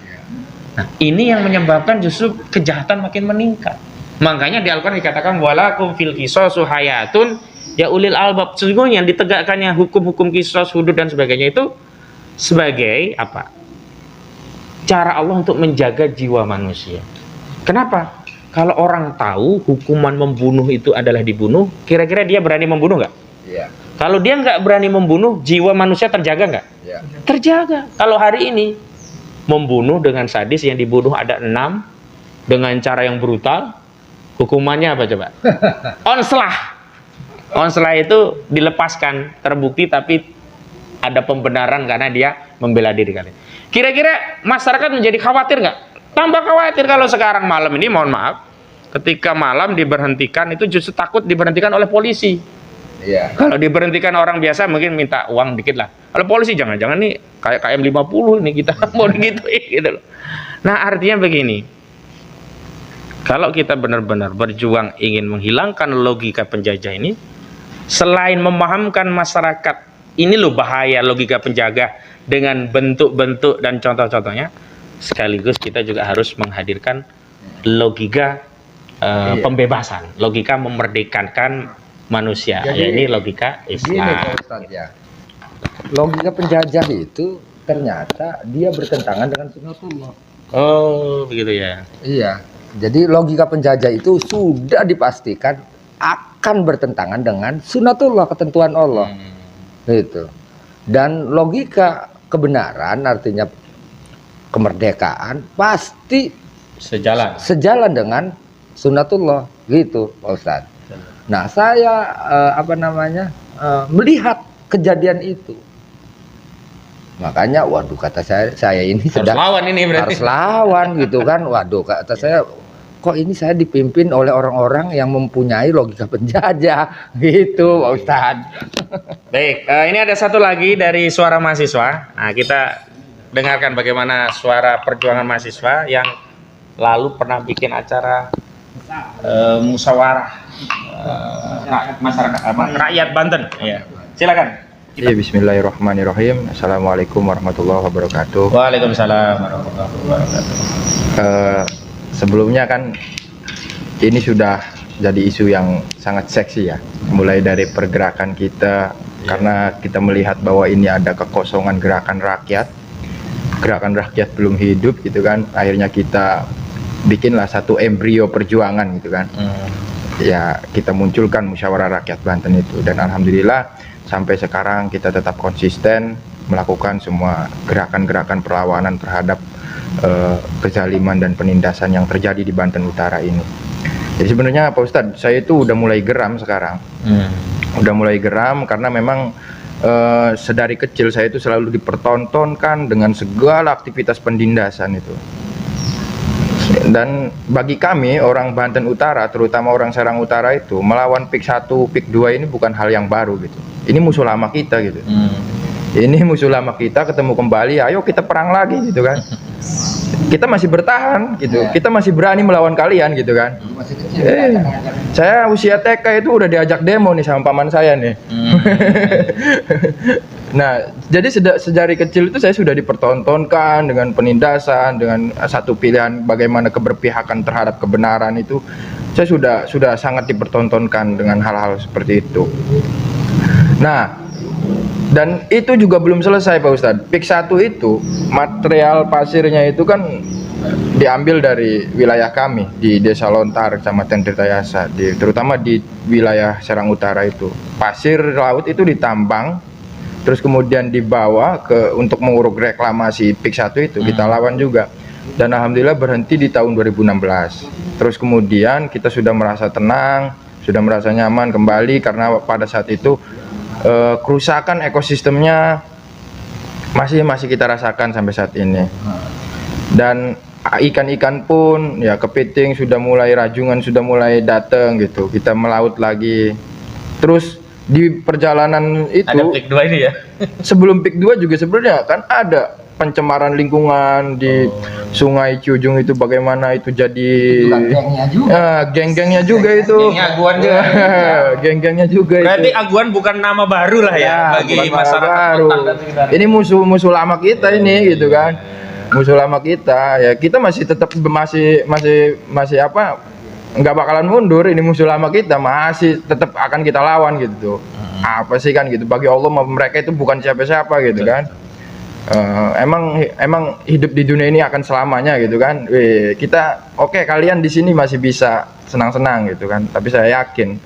Nah ini yang menyebabkan justru kejahatan makin meningkat. Makanya di Al-Quran dikatakan walakum fil qisasu hayatun ya ulil albab. Sesungguhnya ditegakkannya hukum-hukum qisas, hudud dan sebagainya itu sebagai apa? Cara Allah untuk menjaga jiwa manusia. Kenapa? Kalau orang tahu hukuman membunuh itu adalah dibunuh, kira-kira dia berani membunuh nggak? Iya. Kalau dia nggak berani membunuh, jiwa manusia terjaga nggak? Iya. Terjaga. Kalau hari ini membunuh dengan sadis, yang dibunuh ada 6 dengan cara yang brutal, hukumannya apa coba? Onslah itu dilepaskan, terbukti tapi ada pembenaran karena dia membela diri kali. Kira-kira masyarakat menjadi khawatir nggak? Tambah khawatir kalau sekarang malam ini, mohon maaf, ketika malam diberhentikan itu justru takut diberhentikan oleh polisi. Iya. Kalau diberhentikan orang biasa mungkin minta uang dikit lah. Kalau polisi jangan-jangan nih kayak KM 50 nih kita mau digituin gitu loh. Nah artinya begini, kalau kita benar-benar berjuang ingin menghilangkan logika penjajah ini, selain memahamkan masyarakat ini loh bahaya logika penjaga dengan bentuk-bentuk dan contoh-contohnya, sekaligus kita juga harus menghadirkan logika pembebasan, logika memerdekakan manusia. Jadi, ini logika Gini Islam. Pak Ustadz ya, logika penjajah itu ternyata dia bertentangan dengan sunnatullah. Oh begitu ya. Iya, jadi logika penjajah itu sudah dipastikan akan bertentangan dengan sunnatullah, ketentuan Allah. Gitu. Dan logika kebenaran artinya kemerdekaan pasti sejalan dengan sunnatullah, gitu Pak Ustadz. Nah saya melihat kejadian itu, makanya waduh kata saya ini Harus lawan ini berarti. harus lawan gitu kan. Waduh kata saya, kok ini saya dipimpin oleh orang-orang yang mempunyai logika penjajah gitu Pak Ustadz. Baik, ini ada satu lagi dari suara mahasiswa. Nah kita dengarkan bagaimana suara perjuangan mahasiswa yang lalu pernah bikin acara musyawarah masyarakat rakyat Banten. Ya. Silakan. Ya, bismillahirrahmanirrahim. Assalamualaikum warahmatullahi wabarakatuh. Waalaikumsalam warahmatullahi wabarakatuh. Sebelumnya kan ini sudah jadi isu yang sangat seksi ya, mulai dari pergerakan kita, karena kita melihat bahwa ini ada kekosongan gerakan rakyat belum hidup gitu kan, akhirnya kita bikinlah satu embrio perjuangan gitu kan. Ya kita munculkan musyawarah rakyat Banten itu, dan alhamdulillah sampai sekarang kita tetap konsisten melakukan semua gerakan-gerakan perlawanan terhadap kezaliman dan penindasan yang terjadi di Banten Utara ini. Jadi sebenarnya Pak Ustadz, saya itu udah mulai geram sekarang. Udah mulai geram karena memang sedari kecil saya itu selalu dipertontonkan dengan segala aktivitas penindasan itu. Dan bagi kami orang Banten Utara, terutama orang Serang Utara itu, melawan PIK 1, PIK 2 ini bukan hal yang baru gitu. Ini musuh lama kita gitu. Ini musuh lama kita ketemu kembali, ayo kita perang lagi gitu kan. Kita masih bertahan gitu. Kita masih berani melawan kalian gitu kan. Saya usia TK itu udah diajak demo nih sama paman saya nih. Nah, jadi sejari kecil itu saya sudah dipertontonkan dengan penindasan, dengan satu pilihan bagaimana keberpihakan terhadap kebenaran itu. Saya sudah sangat dipertontonkan dengan hal-hal seperti itu. Nah, dan itu juga belum selesai Pak Ustadz. PIK 1 itu material pasirnya itu kan diambil dari wilayah kami di Desa Lontar, Kecamatan Tirtayasa, terutama di wilayah Serang Utara itu. Pasir laut itu ditambang terus kemudian dibawa ke untuk menguruk reklamasi PIK 1 itu, kita lawan juga. Dan alhamdulillah berhenti di tahun 2016. Terus kemudian kita sudah merasa tenang, sudah merasa nyaman kembali karena pada saat itu kerusakan ekosistemnya masih kita rasakan sampai saat ini. Dan ikan-ikan pun ya kepiting sudah mulai, rajungan sudah mulai datang gitu, kita melaut lagi. Terus di perjalanan itu Ada PIK 2 ini ya. sebelum PIK 2 juga sebenarnya kan ada pencemaran lingkungan di Sungai Ciujung itu, bagaimana itu jadi geng-gengnya juga itu. Gengnya Aguan juga. Geng-gengnya juga Berarti itu. Aguan bukan nama baru lah ya, bagi bukan masyarakat baru. kota dan sekitar. Ini musuh lama kita ini gitu kan. Musuh lama kita ya, kita masih tetap masih apa, nggak bakalan mundur. Ini musuh lama kita masih tetap akan kita lawan gitu. Apa sih kan gitu, bagi Allah mereka itu bukan siapa-siapa gitu kan. Emang hidup di dunia ini akan selamanya gitu kan. Kita oke, kalian di sini masih bisa senang-senang gitu kan, tapi saya yakin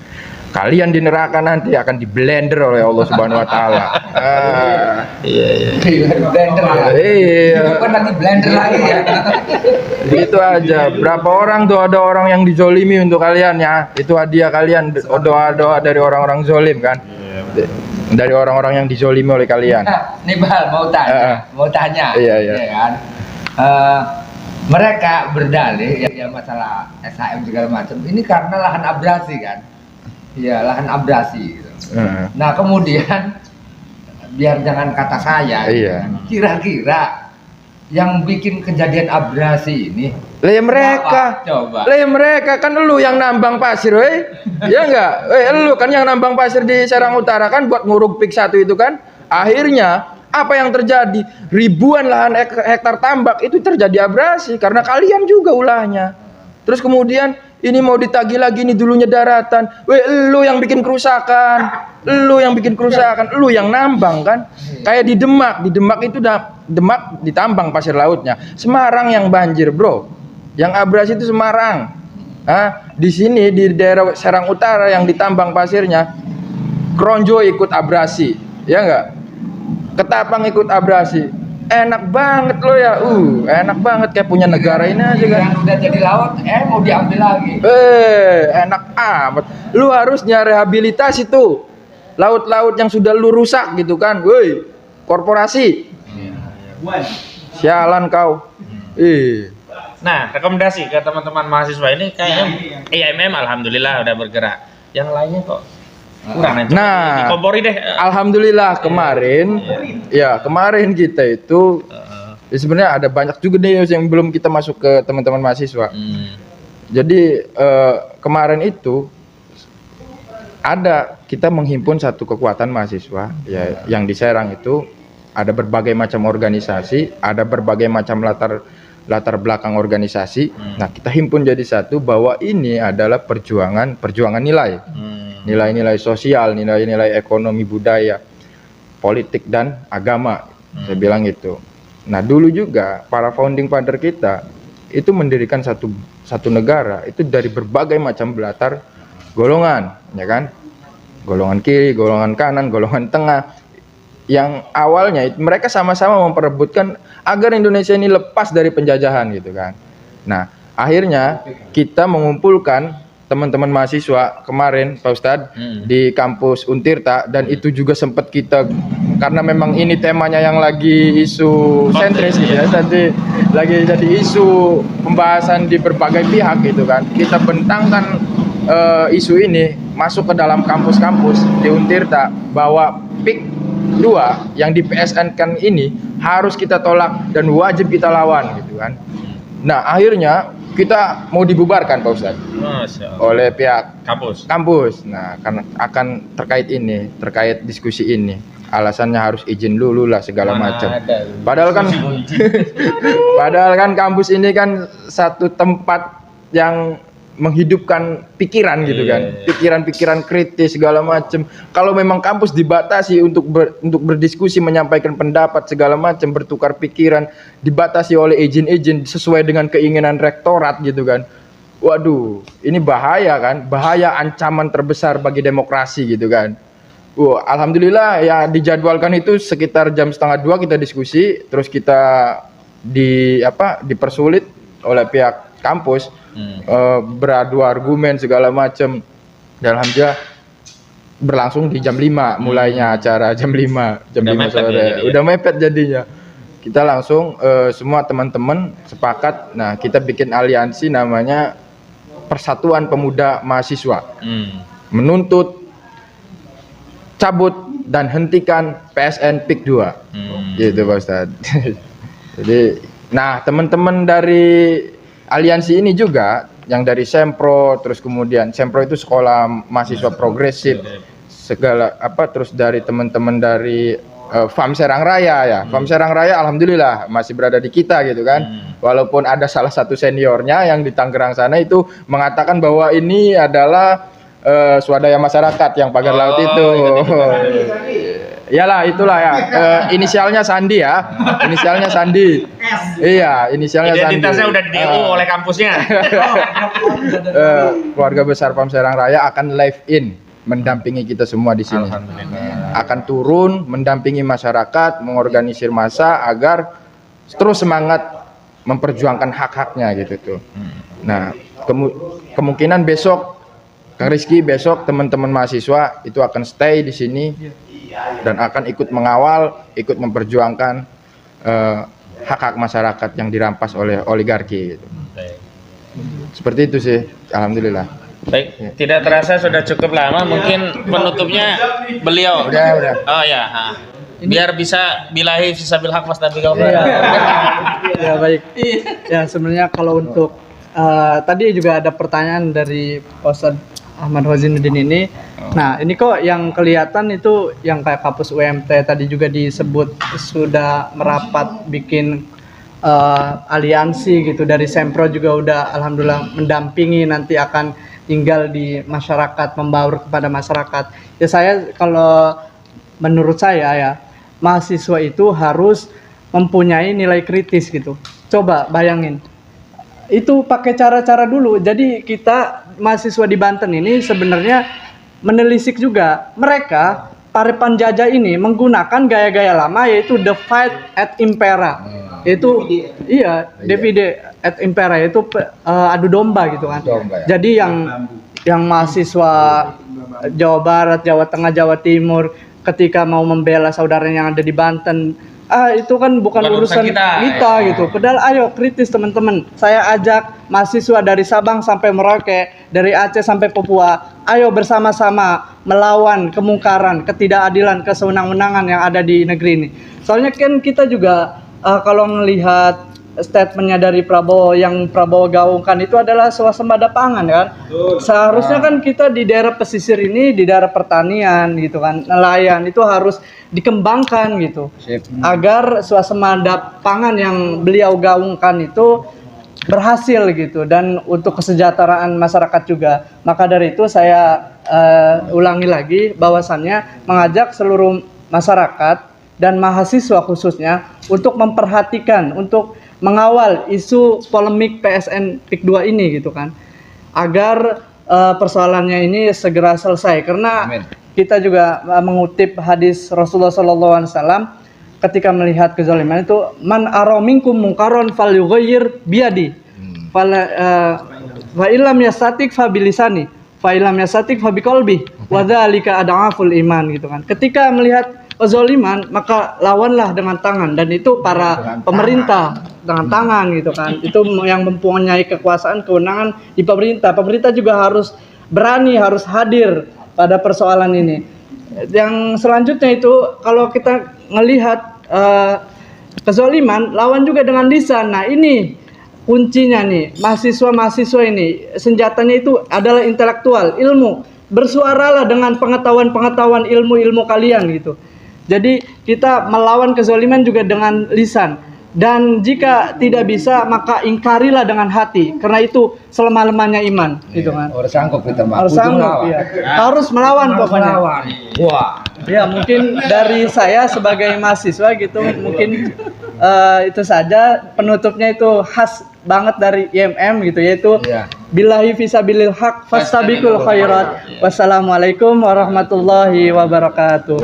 kalian di neraka nanti akan di blender oleh Allah Subhanahu wa taala. Blender ya. Iya. Bukan lagi blender lagi ya. Gitu aja. Berapa orang tuh, ada orang yang dizolimi untuk kalian ya. Itu hadiah kalian, doa-doa dari orang-orang zolim kan. Dari orang-orang yang dizolimi oleh kalian. Nih Bal, mau tanya. Iya. kan. Mereka berdalih ya masalah SHM segala macam. Ini karena lahan abrasi kan. Iya, lahan abrasi gitu. Nah, kemudian biar jangan kata saya, Iya. kira-kira yang bikin kejadian abrasi ini Mereka. Coba. Mereka kan lu yang nambang pasir, ya enggak? Lu kan yang nambang pasir di Serang Utara kan buat nguruk PIK 1 itu kan. Akhirnya apa yang terjadi? Ribuan lahan hektar tambak itu terjadi abrasi karena kalian juga ulahnya. Terus kemudian ini mau ditagih lagi, ini dulunya daratan. Lu yang bikin kerusakan. Lu yang nambang kan. Kayak di Demak itu Demak ditambang pasir lautnya. Semarang yang banjir, bro. Yang abrasi itu Semarang. Di sini di daerah Serang Utara yang ditambang pasirnya, Kronjo ikut abrasi, ya enggak? Ketapang ikut abrasi. Enak banget lo ya, enak banget kayak punya negara ini aja kan. Yang udah jadi laut, mau diambil lagi. Enak amat. Lu harusnya rehabilitasi tuh laut-laut yang sudah lu rusak gitu kan. Woi, korporasi. Sialan kau. Nah, rekomendasi ke teman-teman mahasiswa ini kayaknya IMM alhamdulillah udah bergerak. Yang lainnya kok kurang. Nah, dikompori deh. alhamdulillah kemarin kita itu sebenarnya ada banyak juga nih yang belum kita masuk ke teman-teman mahasiswa. Jadi kemarin itu kita menghimpun satu kekuatan mahasiswa ya, yang di Serang itu ada berbagai macam organisasi, ada berbagai macam latar belakang organisasi. Nah, kita himpun jadi satu bahwa ini adalah perjuangan nilai. Nilai-nilai sosial, nilai-nilai ekonomi, budaya, politik dan agama. Saya bilang itu. Nah, dulu juga para founding father kita itu mendirikan satu negara itu dari berbagai macam latar golongan, ya kan? Golongan kiri, golongan kanan, golongan tengah. Yang awalnya mereka sama-sama memperebutkan agar Indonesia ini lepas dari penjajahan gitu kan. Nah, akhirnya kita mengumpulkan teman-teman mahasiswa kemarin Pak Ustadz di kampus Untirta, dan itu juga sempat kita, karena memang ini temanya yang lagi isu sentris gitu ya, tadi lagi jadi isu pembahasan di berbagai pihak gitu kan, kita bentangkan isu ini masuk ke dalam kampus-kampus di Untirta bahwa PIK 2 yang di PSN kan ini harus kita tolak dan wajib kita lawan gitu kan. Nah, akhirnya kita mau dibubarkan Pak Ustadz oleh pihak kampus. Nah, karena akan terkait diskusi ini, alasannya harus izin dulu lah segala macam. Padahal kan kampus ini kan satu tempat yang menghidupkan pikiran gitu kan, pikiran-pikiran kritis segala macam. Kalau memang kampus dibatasi untuk berdiskusi, menyampaikan pendapat segala macam, bertukar pikiran, dibatasi oleh izin-izin sesuai dengan keinginan rektorat gitu kan. Waduh, ini bahaya kan, bahaya, ancaman terbesar bagi demokrasi gitu kan. Alhamdulillah ya, dijadwalkan itu sekitar jam 1:30 kita diskusi, terus kita dipersulit oleh pihak kampus, beradu argumen segala macam. Dan alhamdulillah berlangsung di jam 5 mulainya acara, jam 5 sore. Udah mepet jadinya. Kita langsung semua teman-teman sepakat, nah kita bikin aliansi namanya Persatuan Pemuda Mahasiswa. Menuntut cabut dan hentikan PSN PIK 2. Gitu Pak Ustadz. Jadi, nah teman-teman dari aliansi ini juga yang dari Sempro, terus kemudian Sempro itu sekolah mahasiswa progresif, segala terus dari teman-teman dari FAM Serang Raya ya. FAM Serang Raya alhamdulillah masih berada di kita gitu kan. Walaupun ada salah satu seniornya yang di Tangerang sana itu mengatakan bahwa ini adalah swadaya masyarakat yang pagar laut itu. Iyalah, itulah ya. Inisialnya Sandi ya. Inisialnya Sandi. Iya, inisialnya Sandi. Identitasnya udah di DO oleh kampusnya. Keluarga besar FAM Serang Raya akan live in mendampingi kita semua di sini. Akan turun mendampingi masyarakat, mengorganisir massa agar terus semangat memperjuangkan hak-haknya gitu tuh. Nah, kemungkinan besok Kang Rizky, besok teman-teman mahasiswa itu akan stay di sini dan akan ikut mengawal, ikut memperjuangkan hak-hak masyarakat yang dirampas oleh oligarki gitu. Seperti itu sih, alhamdulillah. Baik, tidak terasa sudah cukup lama, mungkin penutupnya beliau. Udah. Oh ya, biar bisa bilahi fisabil haq Mas Nabi Ya baik. Ya sebenarnya kalau untuk tadi juga ada pertanyaan dari Ustadz Ahmad Wazinuddin ini. Nah ini kok yang kelihatan itu yang kayak kampus UMT tadi juga disebut sudah merapat bikin aliansi gitu, dari Sempro juga udah alhamdulillah mendampingi, nanti akan tinggal di masyarakat, membaur kepada masyarakat. Ya saya kalau menurut saya ya, mahasiswa itu harus mempunyai nilai kritis gitu. Coba bayangin, itu pakai cara-cara dulu. Jadi kita mahasiswa di Banten ini sebenarnya menelisik juga. Mereka para penjajah ini menggunakan gaya-gaya lama, yaitu the fight at impera. Itu divide at impera, yaitu adu domba gitu kan. Jadi yang mahasiswa Jawa Barat, Jawa Tengah, Jawa Timur ketika mau membela saudaranya yang ada di Banten, itu kan bukan urusan kita gitu. Padahal ayo kritis teman-teman. Saya ajak mahasiswa dari Sabang sampai Merauke, dari Aceh sampai Papua, ayo bersama-sama melawan kemungkaran, ketidakadilan, kesewenang-wenangan yang ada di negeri ini. Soalnya kan kita juga kalau melihat statementnya dari Prabowo, yang Prabowo gaungkan itu adalah swasembada pangan kan. Seharusnya kan kita di daerah pesisir ini, di daerah pertanian gitu kan, nelayan itu harus dikembangkan gitu, agar swasembada pangan yang beliau gaungkan itu berhasil gitu, dan untuk kesejahteraan masyarakat juga. Maka dari itu saya ulangi lagi bahwasannya mengajak seluruh masyarakat dan mahasiswa khususnya untuk memperhatikan, untuk mengawal isu polemik PSN PIK 2 ini gitu kan, agar persoalannya ini segera selesai. Karena kita juga mengutip hadis Rasulullah SAW ketika melihat kezaliman itu, man araminkum mungkaron falyughayyir biyadi, fa illam yastatik fa bilisani, fa illam yastatik fa biqalbi, wa dzalika ad'aful iman gitu kan. Ketika melihat kezaliman maka lawanlah dengan tangan, dan itu para pemerintah dengan tangan gitu kan, itu yang mempunyai kekuasaan, kewenangan di pemerintah. Pemerintah juga harus berani, harus hadir pada persoalan ini. Yang selanjutnya itu kalau kita melihat kezaliman, lawan juga dengan lisan. Nah ini kuncinya nih, mahasiswa ini senjatanya itu adalah intelektual, ilmu. Bersuaralah dengan pengetahuan ilmu kalian gitu. Jadi kita melawan kezaliman juga dengan lisan, dan jika tidak bisa maka ingkarilah dengan hati, karena itu selama-lamanya iman gitu kan. Harus sanggup kita mah. Harus sanggup ya. Harus melawan pokoknya. Wah. Ya mungkin dari saya sebagai mahasiswa gitu, mungkin itu saja penutupnya, itu khas banget dari IMM gitu, yaitu Billahi fisabilil haq fastabiqul khairat. Wassalamualaikum warahmatullahi wabarakatuh.